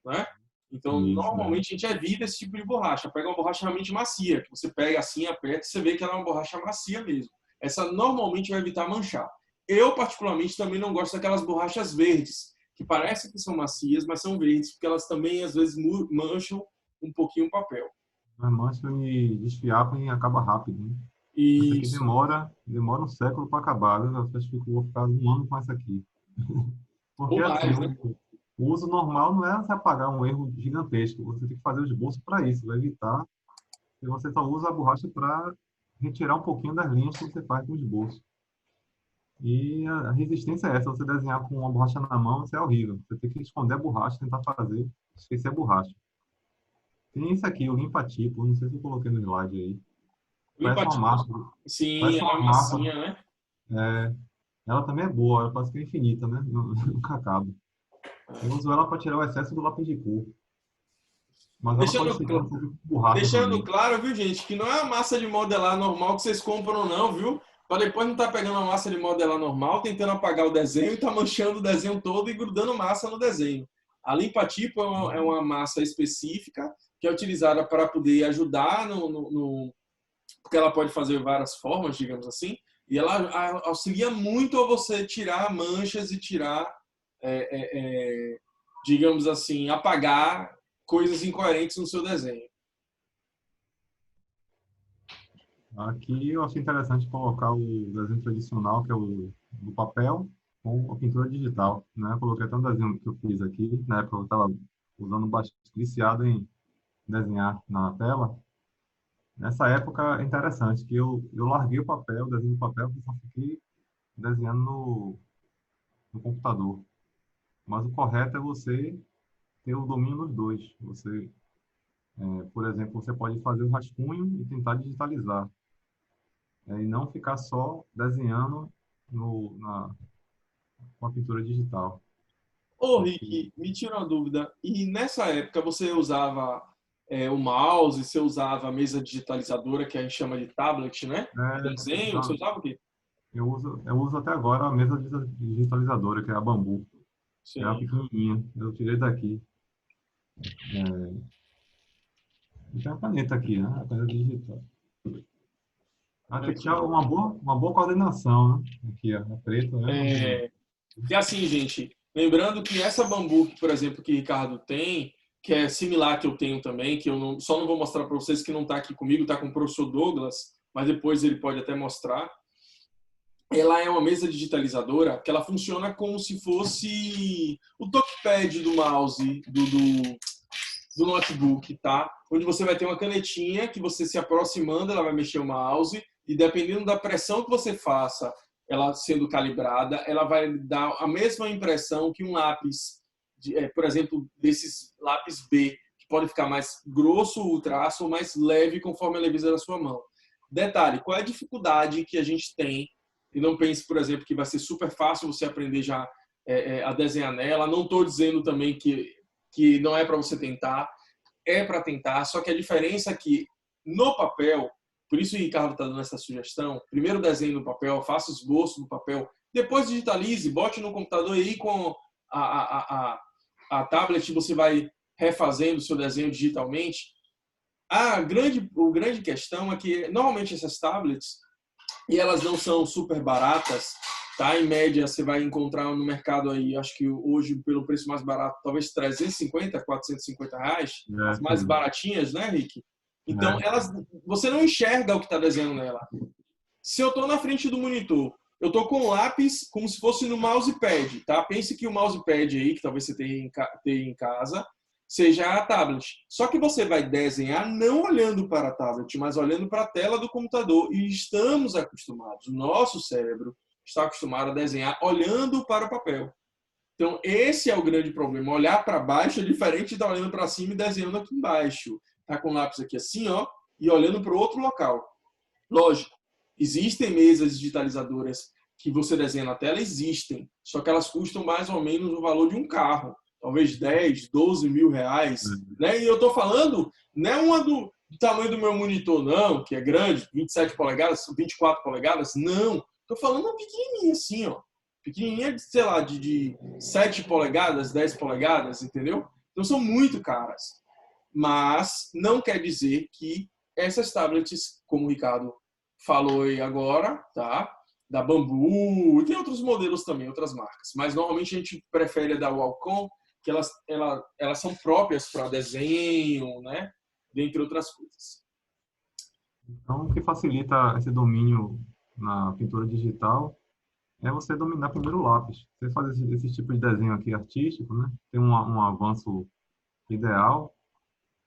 né? Então, Isso, né? normalmente a gente evita esse tipo de borracha. Pega uma borracha realmente macia, que você pega assim, aperta e você vê que ela é uma borracha macia mesmo. Essa normalmente vai evitar manchar. Eu, particularmente, também não gosto daquelas borrachas verdes, que parecem que são macias, mas são verdes, porque elas também, às vezes, mancham um pouquinho o papel. Mas mancha e desfiapa e acaba rápido, né? Essa aqui Isso. demora um século para acabar. Eu acho que eu vou ficar um ano com essa aqui. Porque, Ou assim, mais, né? o uso normal não é você apagar um erro gigantesco. Você tem que fazer o esboço para isso, vai evitar. E você só usa a borracha para retirar um pouquinho das linhas que você faz com o esboço. E a resistência é essa. Você desenhar com uma borracha na mão, isso é horrível. Você tem que esconder a borracha, tentar fazer, esquecer a borracha. Tem esse aqui, o limpa-tipo. Não sei se eu coloquei no slide aí. Parece Limpa uma tipo. massa. Sim, Parece ela é uma massa. massinha, né? É, ela também é boa, ela parece que é infinita, né? Nunca acaba. Eu uso ela para tirar o excesso do lápis de cor. Mas ela pode Deixando, ficar um pouco com borracha deixando também. claro, viu, gente, que não é a massa de modelar normal que vocês compram, não, viu? Para depois não estar pegando a massa de modelar normal, tentando apagar o desenho e tá manchando o desenho todo e grudando massa no desenho. A limpa-tipo é uma massa específica que é utilizada para poder ajudar porque ela pode fazer várias formas, digamos assim, e ela auxilia muito a você tirar manchas e tirar, é, é, é, digamos assim, apagar coisas incoerentes no seu desenho. Aqui eu achei interessante colocar o desenho tradicional, que é o do papel, com a pintura digital, né? Eu coloquei até um desenho que eu fiz aqui, na época eu estava usando bastante, viciado em desenhar na tela. Nessa época é interessante que eu larguei o papel, o desenho do papel, e só fiquei desenhando no computador. Mas o correto é você ter o domínio dos dois. Você, por exemplo, você pode fazer o rascunho e tentar digitalizar, e não ficar só desenhando com a pintura digital. Ô, Aqui, Rick, me tira uma dúvida. E nessa época você usava o mouse, você usava a mesa digitalizadora, que a gente chama de tablet, né? Para desenho, você usava o quê? eu uso até agora a mesa digitalizadora, que é a Bambu. É uma Sim. pequenininha. Eu tirei daqui. E tem a caneta aqui, né? A caneta digital. Ah, tem que ter uma boa coordenação, né? Aqui, ó, a preta, né? E assim, gente, lembrando que essa bambu, por exemplo, que o Ricardo tem, que é similar que eu tenho também, que eu só não vou mostrar para vocês que não está aqui comigo, está com o professor Douglas, mas depois ele pode até mostrar. Ela é uma mesa digitalizadora que ela funciona como se fosse o touchpad do mouse do notebook, tá? Onde você vai ter uma canetinha que você se aproximando, ela vai mexer o mouse e dependendo da pressão que você faça, ela sendo calibrada, ela vai dar a mesma impressão que um lápis, por exemplo, desses lápis B, que pode ficar mais grosso o traço ou mais leve conforme a leveza da sua mão. Detalhe, qual é a dificuldade que a gente tem? E não pense, por exemplo, que vai ser super fácil você aprender já a desenhar nela. Não estou dizendo também que não é para você tentar, é para tentar, só que a diferença é que no papel, por isso o Ricardo está dando essa sugestão, primeiro desenhe no papel, faça esboço no papel, depois digitalize, bote no computador e aí com a tablet você vai refazendo o seu desenho digitalmente. O grande questão é que normalmente essas tablets, e elas não são super baratas, tá? Em média, você vai encontrar no mercado aí, acho que hoje, pelo preço mais barato, talvez 350, 450 reais, as por mais aí. baratinhas, né, Rick? Então, É, você não enxerga o que está desenhando nela. Se eu estou na frente do monitor, eu estou com o lápis como se fosse no mousepad, tá? Pense que o mousepad aí, que talvez você tenha em casa, seja a tablet. Só que você vai desenhar não olhando para a tablet, mas olhando para a tela do computador. E estamos acostumados, o nosso cérebro está acostumado a desenhar olhando para o papel. Então, esse é o grande problema. Olhar para baixo é diferente de estar olhando para cima e desenhando aqui embaixo. Tá com o lápis aqui assim, ó, e olhando para o outro local. Lógico, existem mesas digitalizadoras que você desenha na tela, existem. Só que elas custam mais ou menos o valor de um carro. Talvez 10, 12 mil reais. Né? E eu estou falando, não é uma do tamanho do meu monitor, não, que é grande, 27 polegadas, 24 polegadas. Não. Estou falando uma pequenininha assim, ó. Pequenininha, sei lá, de 7 polegadas, 10 polegadas, entendeu? Então são muito caras. Mas não quer dizer que essas tablets, como o Ricardo falou aí agora, tá? Da Bambu, e tem outros modelos também, outras marcas. Mas normalmente a gente prefere a da Wacom, que elas são próprias para desenho, né? Dentre outras coisas. Então, o que facilita esse domínio na pintura digital é você dominar primeiro o lápis. Você faz esse tipo de desenho aqui artístico, né? Tem um avanço ideal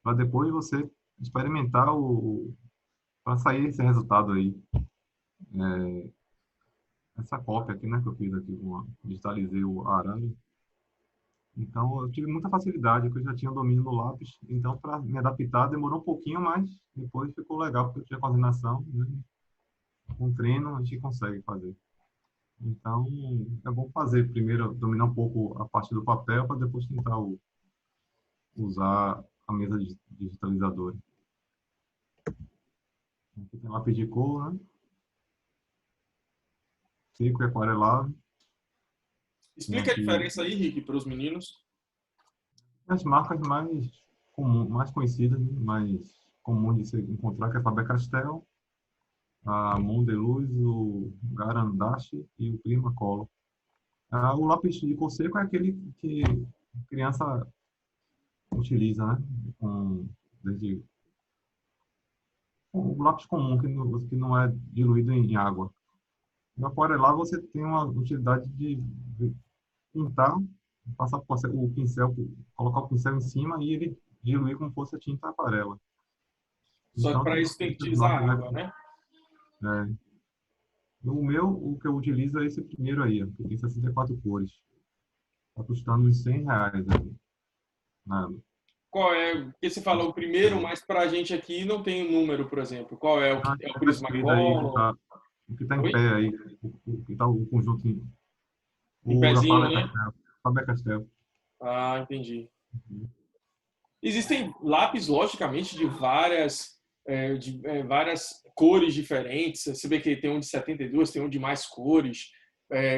para depois você experimentar para sair esse resultado aí. Essa cópia aqui, né, que eu fiz aqui, digitalizei o arame. Então, eu tive muita facilidade, porque eu já tinha o domínio no lápis. Então, para me adaptar, demorou um pouquinho, mas depois ficou legal, porque eu tinha coordenação, né? Com treino, a gente consegue fazer. Então, é bom fazer primeiro, dominar um pouco a parte do papel, para depois tentar usar a mesa digitalizadora. Aqui tem lápis de cor, né? Seco e aquarelado. Explica a diferença aí, Rick, para os meninos. As marcas mais conhecidas, né? Mais comuns de se encontrar, que é a Faber-Castell, a Mondeluz, o Garandache e o Primacolor. O lápis de cor seco é aquele que a criança utiliza, né? Desde o lápis comum, que não é diluído em água. No aquarelado você tem uma utilidade de pintar, passar o pincel, colocar o pincel em cima e ele diluir como se fosse a tinta aquarela. Só que Então para tem isso tem que essas utilizar marcas água, aqui. né? O que eu utilizo é esse primeiro aí, ó, que tem 64 cores. Está custando uns R$ 100 aí. Qual é? Porque você falou o primeiro, mas para a gente aqui não tem o número, por exemplo. Qual é o que é o Está escrito aí Prismacolor? o que tá em Oi? pé aí, o que está o conjunto, Em o da pezinho, né? Faber-Castell. Ah, entendi. Existem lápis, logicamente, várias cores diferentes. Você vê que tem um de 72, tem um de mais cores,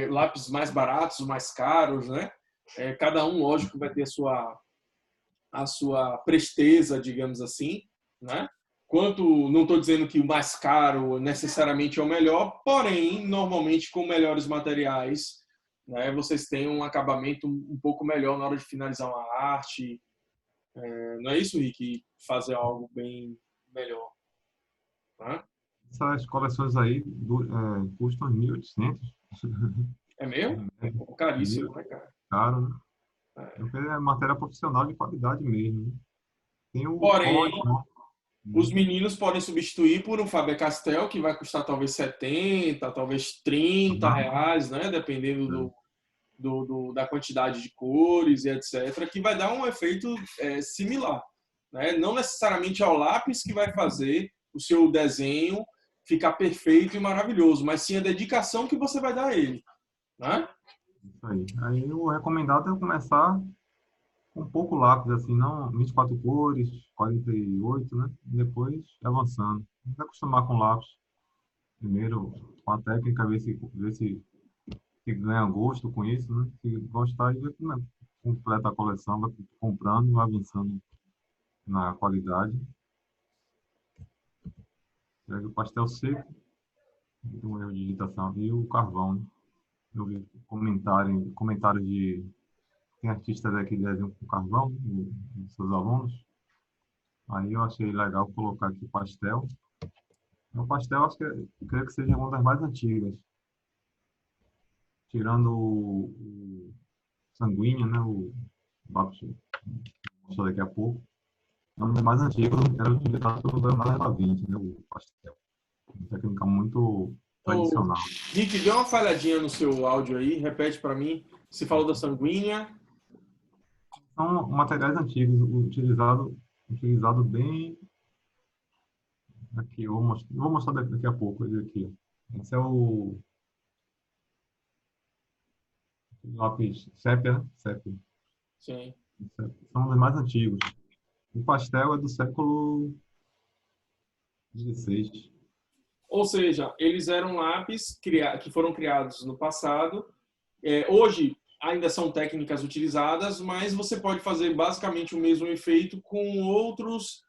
lápis mais baratos, mais caros, né? Cada um, lógico, vai ter a sua presteza, digamos assim, né? Não estou dizendo que o mais caro necessariamente é o melhor, porém, normalmente com melhores materiais, né, vocês têm um acabamento um pouco melhor na hora de finalizar uma arte. Não é isso, Rick? Fazer algo bem melhor. Né? Essas coleções aí custam 1.800. É mesmo? É caríssimo, Meio né, cara? caro, né? É. Porque é matéria profissional de qualidade mesmo, né? Tem o Porém, código, os né? meninos podem substituir por um Faber-Castell, que vai custar talvez 70, talvez 30 Uhum. reais, né? Dependendo da quantidade de cores e etc., que vai dar um efeito similar. Né? Não necessariamente ao lápis que vai fazer o seu desenho ficar perfeito e maravilhoso, mas sim a dedicação que você vai dar a ele. Né? Isso aí. Aí o recomendado é começar com pouco lápis, assim, não 24 cores, 48, né? Depois avançando. Não se acostumar com lápis. Primeiro, com a técnica, ver se ganha gosto com isso, né? Se gostar, aí vai, né, completa a coleção, vai comprando, vai avançando na qualidade. Pega o pastel seco, tem um erro de digitação, e o carvão, né? Eu vi comentários de... Tem artistas aqui que desenham com carvão, os seus alunos. Aí eu achei legal colocar aqui pastel. O pastel, creio que seja uma das mais antigas. Tirando o sanguíneo, né? O lápis mostrar daqui a pouco. É um dos mais antigos, era utilizado pelo Leonardo da Vinci, né, o pastel. Uma técnica muito Ô, tradicional. Rick, deu uma falhadinha no seu áudio aí, repete para mim. Você falou da sanguínea. São materiais antigos, utilizado bem aqui. Vou mostrar daqui a pouco ele aqui. Esse é o lápis sépia, né? Sépia. Sim. São os mais antigos. O pastel é do século XVI. Ou seja, eles eram lápis que foram criados no passado. Hoje ainda são técnicas utilizadas, mas você pode fazer basicamente o mesmo efeito com outros,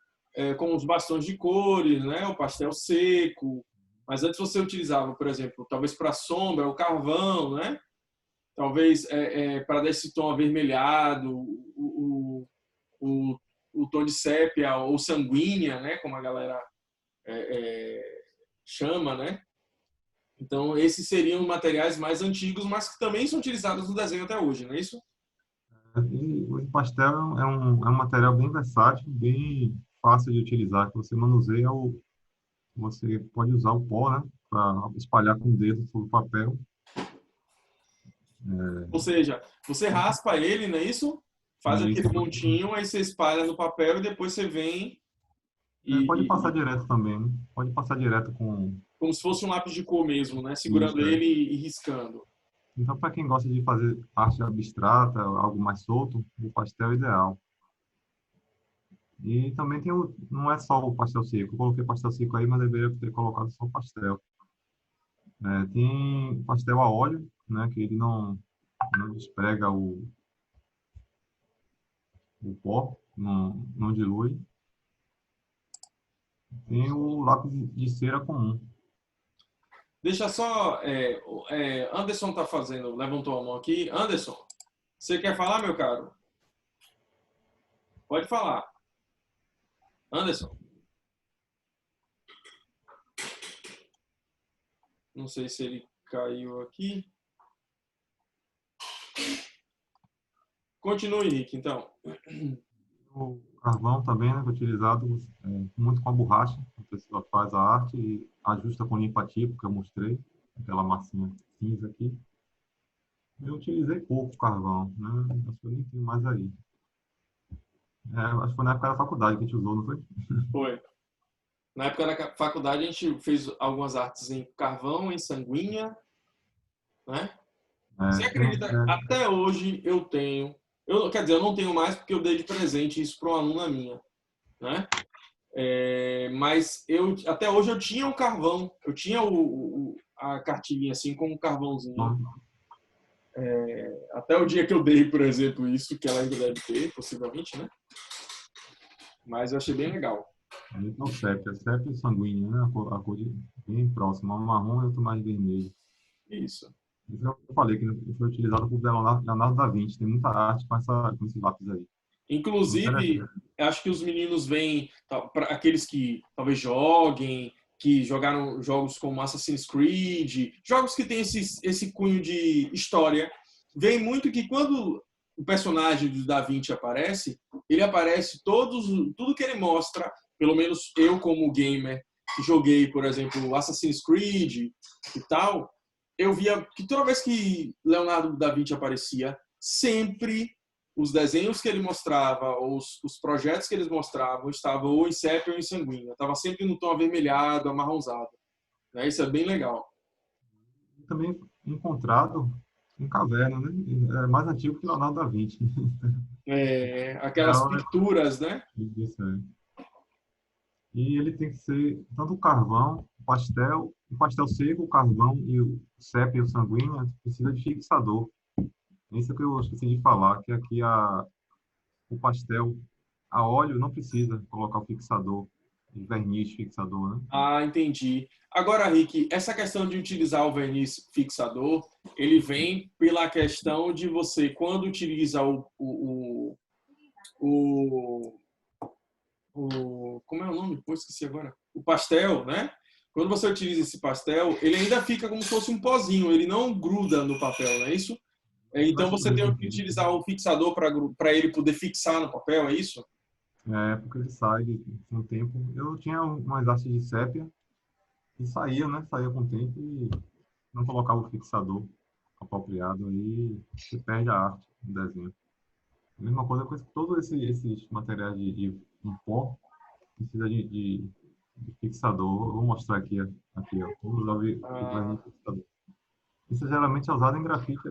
com os bastões de cores, né? O pastel seco. Mas antes você utilizava, por exemplo, talvez para sombra, o carvão, né? Talvez para dar esse tom avermelhado, o, o tom de sépia ou sanguínea, né? Como a galera chama, né? Então, esses seriam materiais mais antigos, mas que também são utilizados no desenho até hoje, não é isso? E o pastel é um material bem versátil, bem fácil de utilizar, que você manuseia, você pode usar o pó, né, para espalhar com o dedo sobre o papel. Ou seja, você raspa ele, não é isso? Faz E isso aquele montinho, aí você espalha no papel e depois você vem pode passar e direto também, né? Pode passar direto com como se fosse um lápis de cor mesmo, né? Segurando isso. ele e riscando. Então, para quem gosta de fazer arte abstrata, algo mais solto, o pastel é ideal. E também não é só o pastel seco. Eu coloquei pastel seco aí, mas deveria ter colocado só o pastel. Tem pastel a óleo, né, que ele não desprega o pó, não dilui. Tem o lápis de cera comum. Deixa só. Anderson tá fazendo, levantou a mão aqui. Anderson, você quer falar, meu caro? Pode falar. Anderson. Não sei se ele caiu aqui. Continue, Rick, então. O carvão também, né, que é utilizado muito com a borracha. A pessoa faz a arte e ajusta com limpa-tipo, que eu mostrei, aquela massinha cinza aqui. Eu utilizei pouco carvão, né? Acho que eu nem tenho mais aí. Acho que foi na época da faculdade que a gente usou, não foi? Foi. Na época da faculdade, a gente fez algumas artes em carvão, em sanguínea, né? Você acredita? Até hoje eu tenho. Quer dizer, eu não tenho mais porque eu dei de presente isso para uma aluna minha, né? Mas até hoje eu tinha o carvão, eu tinha a cartilhinha assim com um carvãozinho. Até o dia que eu dei, por exemplo, isso, que ela ainda deve ter, possivelmente, né? Mas eu achei bem legal. Então, sépia sanguínea, né? A cor bem próxima, um marrom e outro mais vermelho. Isso. Isso eu falei que foi utilizado por Leonardo da Vinci. Tem muita arte com esse lápis aí. Inclusive, acho que os meninos vêm, para aqueles que talvez joguem, que jogaram jogos como Assassin's Creed, jogos que têm esse cunho de história, vem muito que quando o personagem do Da Vinci aparece, ele aparece tudo que ele mostra, pelo menos eu como gamer, que joguei, por exemplo, Assassin's Creed e tal, eu via que toda vez que Leonardo da Vinci aparecia, sempre os desenhos que ele mostrava, os projetos que eles mostravam, estavam ou em sépia ou em sanguínea. Estava sempre no tom avermelhado, amarronzado. Né? Isso é bem legal. Também encontrado em caverna, né? É mais antigo que Leonardo da Vinci. Aquelas pinturas, né? Isso aí. E ele tem que ser tanto o carvão, o pastel seco, o carvão e o sépia e o sanguíneo precisa de fixador. Isso é que eu esqueci de falar, que aqui o pastel a óleo não precisa colocar o fixador, o verniz fixador, né? Ah, entendi. Agora, Rick, essa questão de utilizar o verniz fixador, ele vem pela questão de você, quando utiliza como é o nome? Pô, esqueci agora. O pastel, né? Quando você utiliza esse pastel, ele ainda fica como se fosse um pozinho, ele não gruda no papel, não é isso? Então você tem que utilizar o fixador para ele poder fixar no papel, é isso? Porque ele sai com o tempo. Eu tinha umas artes de sépia e saía, né? Saía com o tempo e não colocava o fixador apropriado, aí você perde a arte do desenho. A mesma coisa com todos esses materiais de pó, precisa de fixador. Eu vou mostrar aqui, ó. Vamos usar o verniz fixador. Isso geralmente é usado em grafite,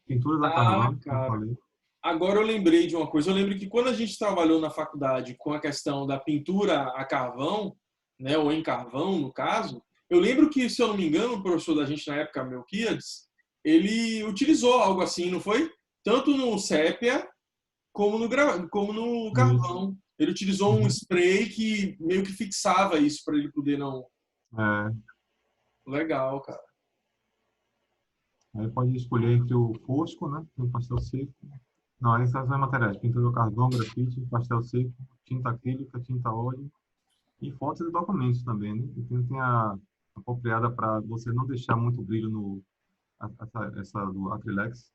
pinturas a carvão, como eu Cara. falei. Agora eu lembrei de uma coisa. Eu lembro que quando a gente trabalhou na faculdade com a questão da pintura a carvão, né, ou em carvão, no caso, eu lembro que, se eu não me engano, o professor da gente na época, Melquiades, ele utilizou algo assim, não foi? Tanto no sépia como no Isso. carvão. Ele utilizou um spray que meio que fixava isso para ele poder não. É, Legal, cara. aí pode escolher entre o fosco, né, e o pastel seco. Não, esses são os materiais: pintura a carvão, grafite, pastel seco, tinta acrílica, tinta óleo e fotos e documentos também, né? Então tem a apropriada para você não deixar muito brilho no essa do acrylex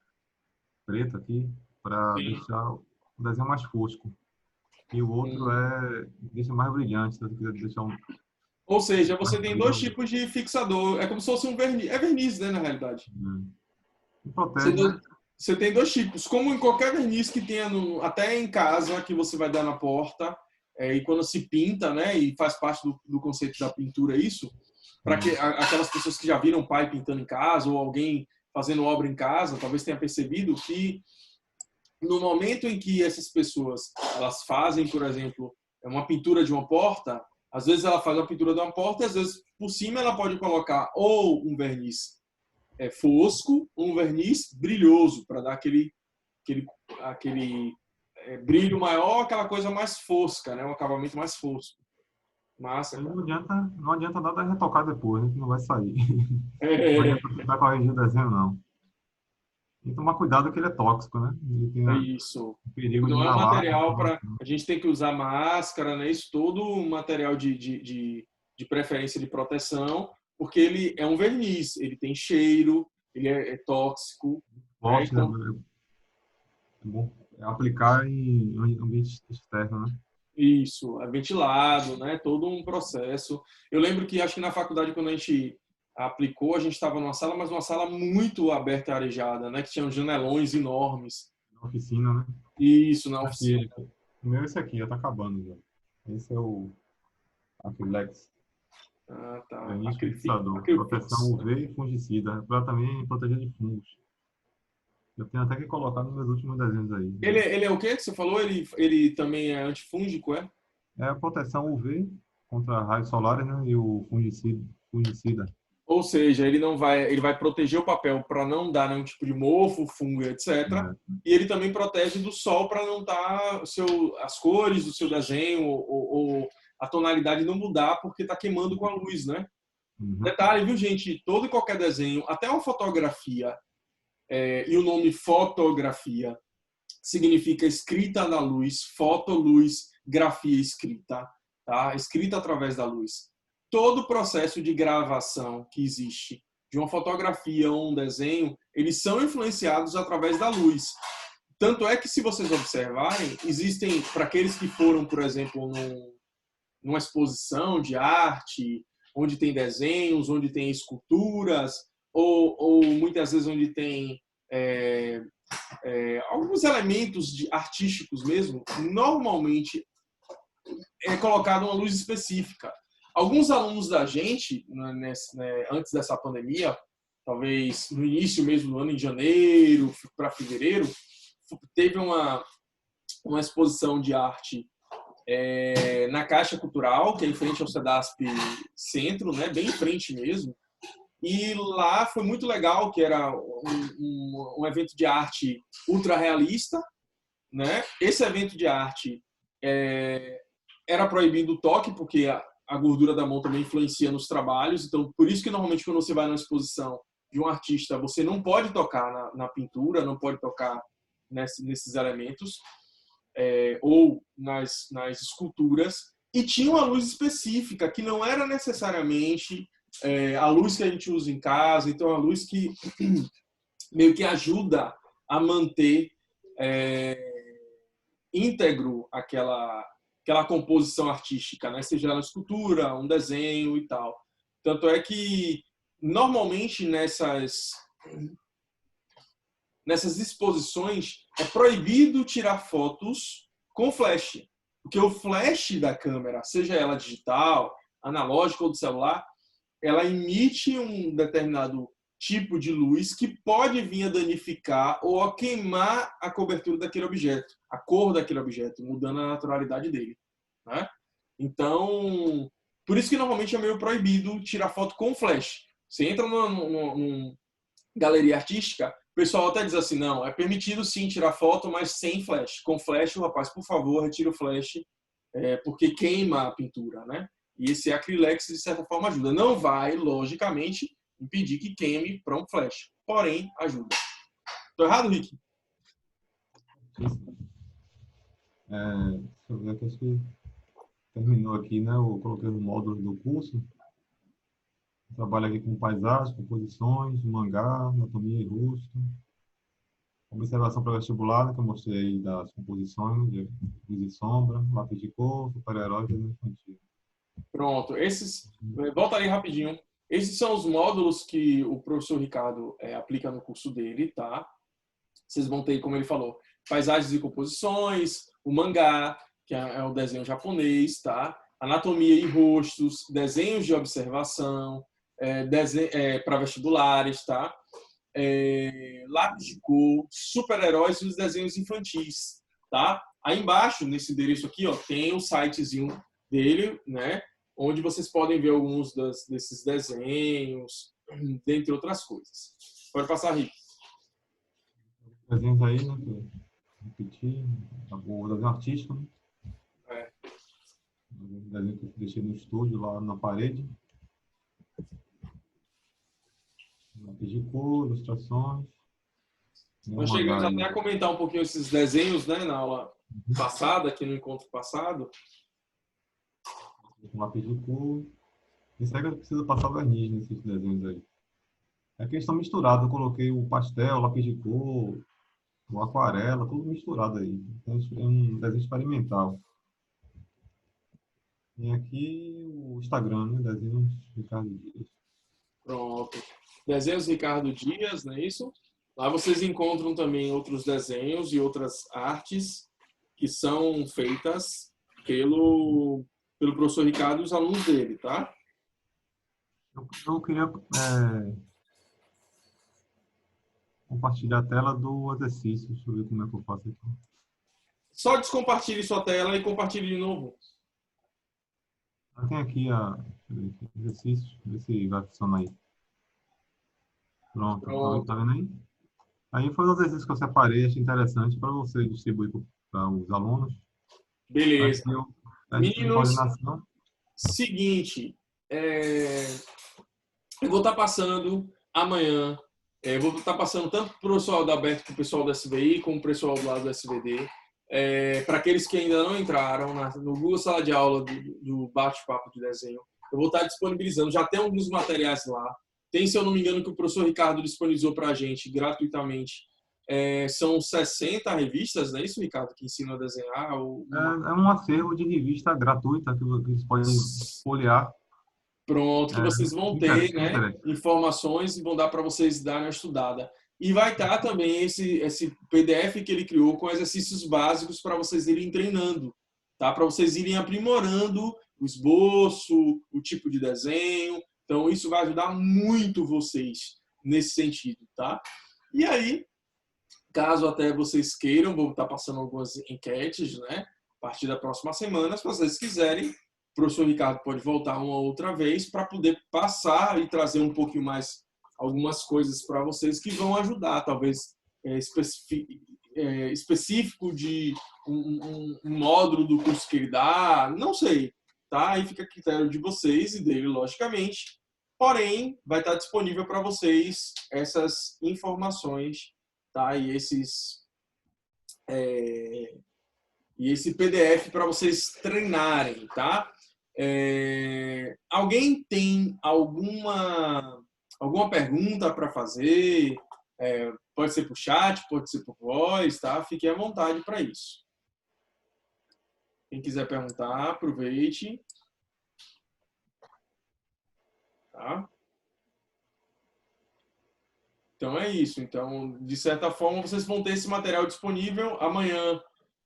preto aqui, para Sim. deixar o desenho mais fosco. E o outro deixa mais brilhante, se você quiser deixar Ou seja, você mais tem dois brilho, tipos de fixador. É como se fosse um verniz. É verniz, né, na realidade. né? E Você, protege, do- né? você tem dois tipos. Como em qualquer verniz que tenha, até em casa, que você vai dar na porta, e quando se pinta, né, e faz parte do conceito da pintura isso, para que aquelas pessoas que já viram o pai pintando em casa ou alguém fazendo obra em casa, talvez tenha percebido que no momento em que essas pessoas elas fazem, por exemplo, uma pintura de uma porta, às vezes ela faz uma pintura de uma porta e às vezes por cima ela pode colocar ou um verniz fosco ou um verniz brilhoso para dar aquele, aquele brilho maior, aquela coisa mais fosca, né? Um acabamento mais fosco. Massa, Aí cara. não adianta nada retocar depois, né? Que não vai sair. Não É, adianta tentar corrigir o desenho, não. E tomar cuidado que ele é tóxico, né? Ele tem é o isso. perigo de Não é um inalar. material para. A gente tem que usar máscara, né? Isso todo um material de preferência de proteção, porque ele é um verniz, ele tem cheiro, ele é tóxico. Né? Forte, né? Então, É bom aplicar em ambiente externo, né? isso, é ventilado, né? Todo um processo. Eu lembro que acho que na faculdade, quando a gente aplicou, a gente estava numa sala, mas uma sala muito aberta e arejada, né? Que tinha janelões enormes. Na oficina, né? Isso, na Aqui, oficina. o meu é esse aqui, já tá acabando já. Esse é o Acrylex, Ah, tá. verniz Acryfix. fixador, proteção Acryfix. UV e fungicida, para também proteger de fungos. Eu tenho até que colocar nos meus últimos desenhos aí. Ele é o quê que você falou? Ele também é antifúngico, é? É a proteção UV contra raios solares, né? E o fungicida. Ou seja, ele vai proteger o papel para não dar nenhum tipo de mofo, fungo, etc. Né? E ele também protege do sol para não dar as cores do seu desenho ou a tonalidade não mudar porque está queimando com a luz, né? Uhum. Detalhe, viu, gente? Todo e qualquer desenho, até uma fotografia, e o nome fotografia significa escrita na luz, fotoluz, grafia escrita, tá? Escrita através da luz. Todo o processo de gravação que existe de uma fotografia ou um desenho, eles são influenciados através da luz. Tanto é que, se vocês observarem, existem, para aqueles que foram, por exemplo, numa exposição de arte, onde tem desenhos, onde tem esculturas, ou muitas vezes onde tem alguns elementos artísticos mesmo, normalmente é colocado uma luz específica. Alguns alunos da gente, antes dessa pandemia, talvez no início mesmo do ano, em janeiro para fevereiro, teve uma exposição de arte na Caixa Cultural, que é em frente ao SEDASP Centro, né, bem em frente mesmo. E lá foi muito legal, que era um evento de arte ultra realista, né? Esse evento de arte era proibido o toque, porque a gordura da mão também influencia nos trabalhos. Então, por isso que normalmente quando você vai numa exposição de um artista, você não pode tocar na pintura, não pode tocar nesses elementos, ou nas esculturas. E tinha uma luz específica, que não era necessariamente a luz que a gente usa em casa. Então, a luz que meio que ajuda a manter íntegro aquela composição artística, né? Seja na escultura, um desenho e tal. Tanto é que, normalmente, nessas exposições, é proibido tirar fotos com flash. Porque o flash da câmera, seja ela digital, analógica ou do celular, ela emite um determinado tipo de luz que pode vir a danificar ou a queimar a cobertura daquele objeto, a cor daquele objeto, mudando a naturalidade dele, né? Então, por isso que normalmente é meio proibido tirar foto com flash. Você entra numa galeria artística, o pessoal até diz assim, não, é permitido sim tirar foto, mas sem flash. Com flash, o rapaz, por favor, retire o flash, porque queima a pintura, né? E esse acrilex, de certa forma, ajuda. Não vai, logicamente, impedir que queime para um flash. Porém, ajuda. Estou errado, Rick? Deixa eu ver aqui, acho que terminou aqui, né? Eu coloquei no módulo do curso. Trabalho aqui com paisagens, composições, mangá, anatomia e rosto. Observação para vestibular, né, que eu mostrei aí das composições, de luz e sombra, lápis de cor, super-herói e infantil. Pronto. Volta aí rapidinho. Esses são os módulos que o professor Ricardo aplica no curso dele, tá? Vocês vão ter, como ele falou, paisagens e composições, o mangá, que é o desenho japonês, tá? Anatomia e rostos, desenhos de observação, para vestibulares, tá? Lápis de cor, super-heróis e os desenhos infantis, tá? Aí embaixo, nesse endereço aqui, ó, tem o sitezinho dele, né? Onde vocês podem ver alguns desses desenhos, dentre outras coisas. Pode passar, Rick. Desenhos aí, né? Repetir, o desenho artístico, né? O desenho que eu deixei no estúdio, lá na parede. Lápis de cor, ilustrações. Nós chegamos até a comentar um pouquinho esses desenhos, né, na aula passada, aqui no encontro passado. Com lápis de cor. Isso aí que eu preciso passar verniz nesses desenhos aí. É que eles estão misturados. Eu coloquei o pastel, lápis de cor, o aquarela, tudo misturado aí. Então, é um desenho experimental. E aqui o Instagram, né? Desenhos Ricardo Dias. Pronto. Desenhos Ricardo Dias, não é isso? Lá vocês encontram também outros desenhos e outras artes que são feitas pelo professor Ricardo e os alunos dele, tá? Eu queria compartilhar a tela do exercício. Deixa eu ver como é que eu faço aqui. Só descompartilhe sua tela e compartilhe de novo. Tem aqui exercício. Ver se vai funcionar aí. Pronto. Tá vendo aí? Aí foi um exercício que eu separei, achei interessante para você distribuir para os alunos. Beleza. Meninos, coordenação. Seguinte, eu vou estar passando amanhã, vou estar passando tanto para o pessoal da Alberto como o pessoal do SVI, como o pessoal do lado do SVD, para aqueles que ainda não entraram no Google Sala de Aula do bate-papo de desenho. Eu vou estar disponibilizando, já tem alguns materiais lá. Tem, se eu não me engano, que o professor Ricardo disponibilizou para a gente gratuitamente. São 60 revistas, não é isso, Ricardo, que ensinam a desenhar? É um acervo de revista gratuita que vocês podem folhear. Pronto, que vocês vão ter, né, informações e vão dar para vocês darem uma estudada. E vai estar também esse PDF que ele criou com exercícios básicos para vocês irem treinando, tá? Para vocês irem aprimorando o esboço, o tipo de desenho. Então, isso vai ajudar muito vocês nesse sentido, tá? E aí, caso até vocês queiram, vou estar passando algumas enquetes, né? A partir da próxima semana, se vocês quiserem, o professor Ricardo pode voltar uma outra vez para poder passar e trazer um pouquinho mais algumas coisas para vocês que vão ajudar, talvez específico de um módulo do curso que ele dá, não sei, tá? Aí fica a critério de vocês e dele, logicamente. Porém, vai estar disponível para vocês essas informações, tá? E esse PDF para vocês treinarem, tá? Alguém tem alguma pergunta para fazer? Pode ser por chat, pode ser por voz, tá? Fique à vontade para isso. Quem quiser perguntar, aproveite. Tá? Então é isso. Então, de certa forma, vocês vão ter esse material disponível. Amanhã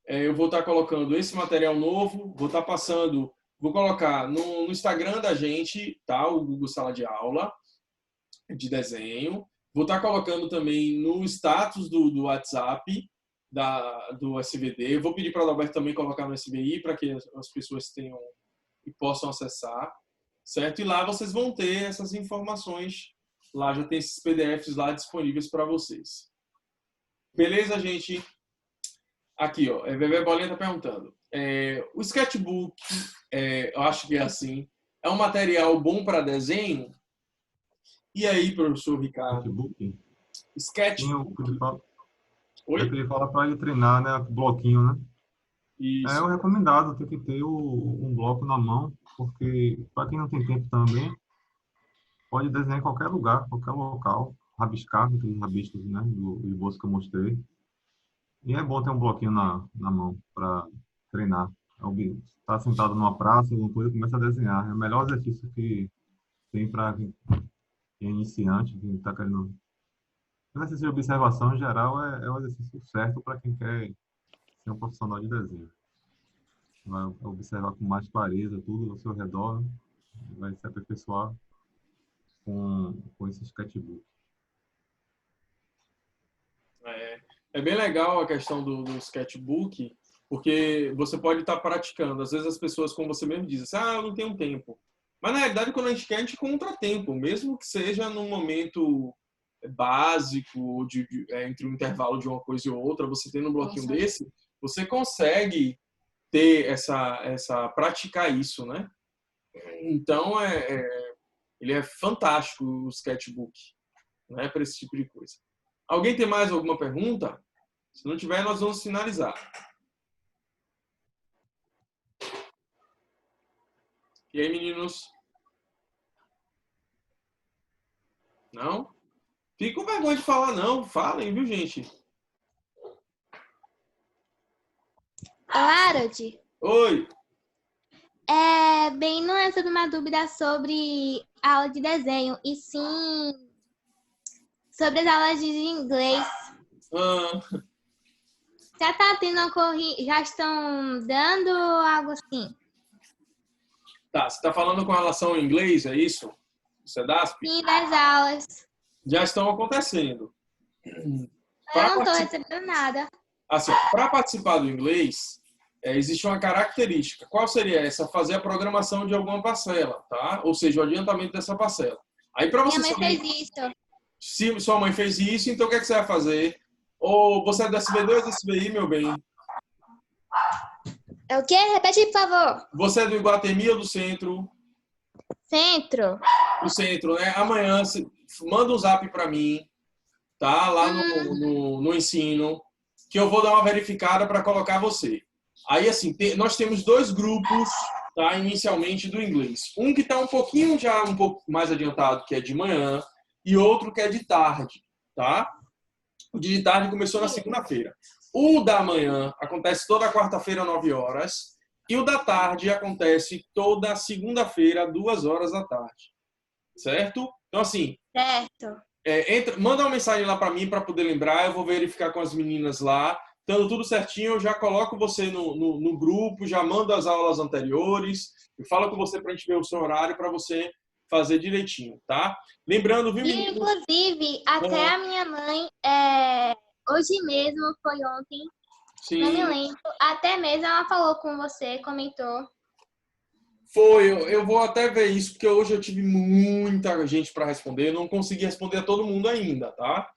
eu vou estar colocando esse material novo, vou estar passando, vou colocar no Instagram da gente, tá? O Google Sala de Aula de desenho. Vou estar colocando também no status do WhatsApp do SVD. Vou pedir para o Adalberto também colocar no SVI para que as pessoas tenham e possam acessar, certo? E lá vocês vão ter essas informações. Lá já tem esses PDFs lá disponíveis para vocês. Beleza, gente? Aqui, ó, Bebê Bolinha está perguntando. O sketchbook, eu acho que é assim, é um material bom para desenho? E aí, professor Ricardo? Sketchbook? Sketchbook. É que ele fala para ele treinar, né? Bloquinho, né? É Isso. o recomendado, tem que ter um bloco na mão, porque para quem não tem tempo também, pode desenhar em qualquer lugar, qualquer local, rabiscar, aqueles rabiscos, né? Do esboço que eu mostrei. E é bom ter um bloquinho na mão para treinar. Está sentado numa praça, alguma coisa, começa a desenhar. É o melhor exercício que tem para quem é iniciante, quem está querendo. O exercício de observação, em geral, é o exercício certo para quem quer ser um profissional de desenho. Vai observar com mais clareza tudo ao seu redor, vai se aperfeiçoar com esse sketchbook. É bem legal a questão do sketchbook, porque você pode estar praticando. Às vezes as pessoas, como você mesmo diz, assim, eu não tenho tempo. Mas na realidade, quando a gente quer, a gente encontra tempo, mesmo que seja num momento básico, entre um intervalo de uma coisa e outra, você tendo um bloquinho desse, você consegue ter praticar isso, né? Então, ele é fantástico, o sketchbook, né, para esse tipo de coisa. Alguém tem mais alguma pergunta? Se não tiver, nós vamos finalizar. E aí, meninos? Não? Fica com vergonha de falar, não. Falem, viu, gente? Harold, Oi. bem, não é sobre uma dúvida sobre a aula de desenho, e sim sobre as aulas de inglês. Já tá tendo já estão dando algo assim? Tá, você está falando com relação ao inglês, é isso? CEDASP? Sim, das aulas. Já estão acontecendo. Eu não estou recebendo nada. Assim, para participar do inglês, existe uma característica. Qual seria essa? Fazer a programação de alguma parcela, tá? Ou seja, o adiantamento dessa parcela. Aí, para você Minha mãe fez isso. Se sua mãe fez isso, então o que, é que você vai fazer? Ou você é do SBD ou do SBI, meu bem? É o quê? Repete, por favor. Você é do Iguatemi ou do Centro? Centro. Do Centro, né? Amanhã, manda um zap para mim, tá? Lá no ensino, que eu vou dar uma verificada para colocar você. Aí, assim, nós temos 2 grupos, tá? Inicialmente, do inglês. Um que está um pouco mais adiantado, que é de manhã, e outro que é de tarde, tá? O de tarde começou na segunda-feira. O da manhã acontece toda quarta-feira, 9 horas. E o da tarde acontece toda segunda-feira, 2 horas da tarde. Certo? Então, assim... Certo. Manda uma mensagem lá para mim para poder lembrar. Eu vou verificar com as meninas lá. Estando tudo certinho, eu já coloco você no grupo, já mando as aulas anteriores. Eu falo com você para a gente ver o seu horário para você fazer direitinho, tá? Lembrando, viu, meninos? Inclusive, até a minha mãe, hoje mesmo, foi ontem, Sim. Não me lembro, até mesmo ela falou com você, comentou. Foi, eu vou até ver isso, porque hoje eu tive muita gente para responder, eu não consegui responder a todo mundo ainda, tá?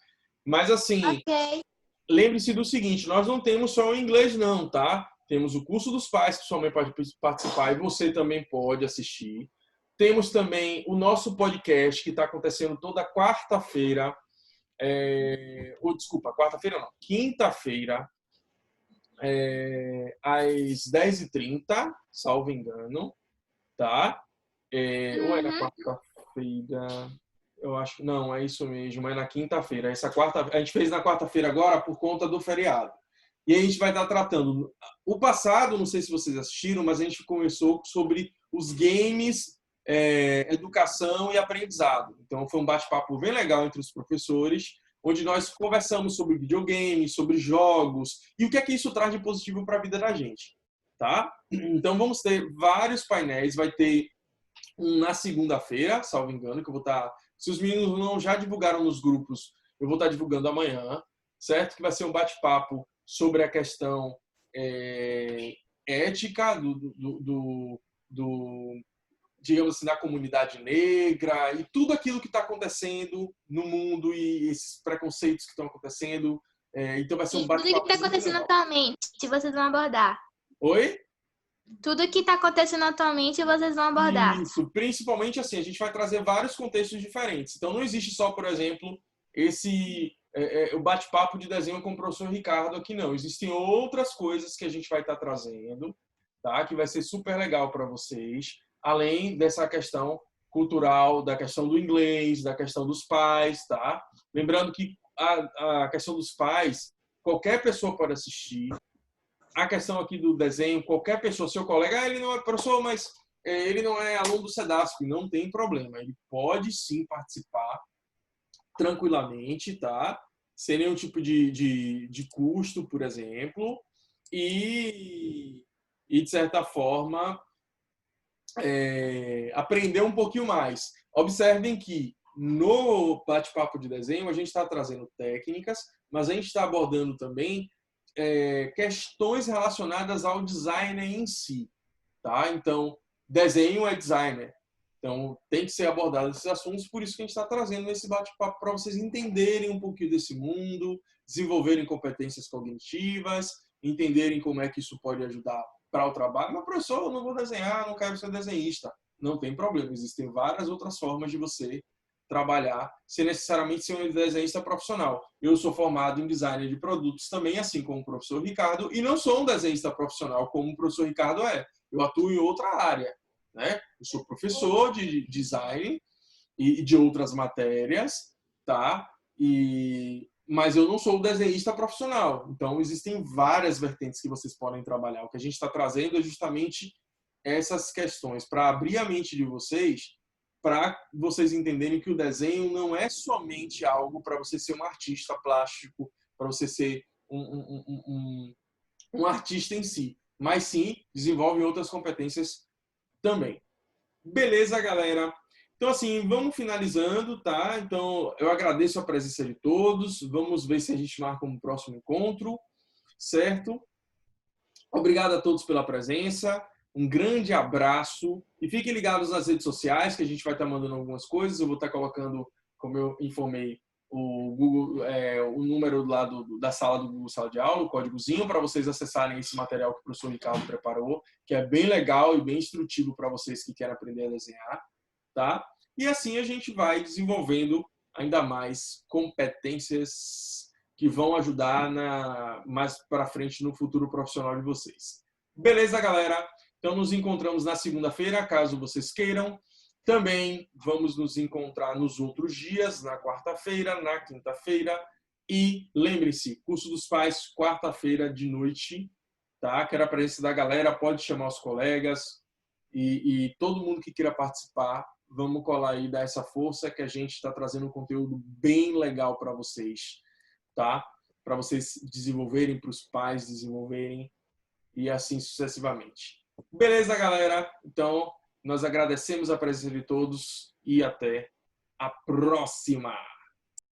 Mas assim, lembre-se do seguinte, nós não temos só o inglês não, tá? Temos o curso dos pais, que sua mãe pode participar e você também pode assistir. Temos também o nosso podcast, que está acontecendo toda quarta-feira. Quarta-feira não, quinta-feira, às 10h30, salvo engano, tá? Ou era quarta-feira? eu acho que não, é isso mesmo, é na quinta-feira. A gente fez na quarta-feira agora por conta do feriado. E aí a gente vai estar tratando o passado, não sei se vocês assistiram, mas a gente começou sobre os games, educação e aprendizado. Então foi um bate-papo bem legal entre os professores, onde nós conversamos sobre videogames, sobre jogos e o que é que isso traz de positivo para a vida da gente, tá? Então vamos ter vários painéis, vai ter um na segunda-feira, salvo engano, que eu vou estar... Se os meninos não já divulgaram nos grupos, eu vou estar divulgando amanhã, certo? Que vai ser um bate-papo sobre a questão ética digamos assim, da comunidade negra e tudo aquilo que está acontecendo no mundo e esses preconceitos que estão acontecendo. Então vai ser um bate-papo. Tudo que está acontecendo atualmente, vocês vão abordar. Oi? Tudo que está acontecendo atualmente, vocês vão abordar. Isso, principalmente assim, a gente vai trazer vários contextos diferentes. Então não existe só, por exemplo, o bate-papo de desenho com o professor Ricardo aqui, não. Existem outras coisas que a gente vai estar trazendo, tá? Que vai ser super legal para vocês, além dessa questão cultural, da questão do inglês, da questão dos pais, tá? Lembrando que a questão dos pais, qualquer pessoa pode assistir. A questão aqui do desenho, qualquer pessoa, seu colega, ele não é professor, mas ele não é aluno do SEDASP, não tem problema. Ele pode sim participar tranquilamente, tá? Sem nenhum tipo de custo, por exemplo. E de certa forma, aprender um pouquinho mais. Observem que no bate-papo de desenho a gente está trazendo técnicas, mas a gente está abordando também questões relacionadas ao designer em si, tá? Então, desenho é designer. Então, tem que ser abordado esses assuntos, por isso que a gente está trazendo esse bate-papo para vocês entenderem um pouquinho desse mundo, desenvolverem competências cognitivas, entenderem como é que isso pode ajudar para o trabalho. Mas, professor, eu não vou desenhar, não quero ser desenhista. Não tem problema, existem várias outras formas de você trabalhar sem necessariamente ser um desenhista profissional. Eu sou formado em design de produtos também, assim como o professor Ricardo, e não sou um desenhista profissional como o professor Ricardo é. Eu atuo em outra área, né? Eu sou professor de design e de outras matérias, tá? Mas eu não sou desenhista profissional. Então, existem várias vertentes que vocês podem trabalhar. O que a gente está trazendo é justamente essas questões para abrir a mente de vocês, para vocês entenderem que o desenho não é somente algo para você ser um artista plástico, para você ser um artista em si, mas sim desenvolve outras competências também. Beleza, galera? Então, assim, vamos finalizando, tá? Então, eu agradeço a presença de todos. Vamos ver se a gente marca um próximo encontro, certo? Obrigado a todos pela presença. Um grande abraço e fiquem ligados nas redes sociais que a gente vai estar mandando algumas coisas. Eu vou estar colocando, como eu informei, o Google, o número lá da sala do Google Sala de Aula, o códigozinho, para vocês acessarem esse material que o professor Ricardo preparou, que é bem legal e bem instrutivo para vocês que querem aprender a desenhar, tá? E assim a gente vai desenvolvendo ainda mais competências que vão ajudar mais para frente no futuro profissional de vocês. Beleza, galera? Então, nos encontramos na segunda-feira, caso vocês queiram. Também vamos nos encontrar nos outros dias, na quarta-feira, na quinta-feira. E lembre-se, curso dos pais, quarta-feira de noite, tá? Quero a presença da galera, pode chamar os colegas e todo mundo que queira participar. Vamos colar aí, dar essa força que a gente está trazendo um conteúdo bem legal para vocês, tá? Para vocês desenvolverem, para os pais desenvolverem e assim sucessivamente. Beleza, galera? Então, nós agradecemos a presença de todos e até a próxima!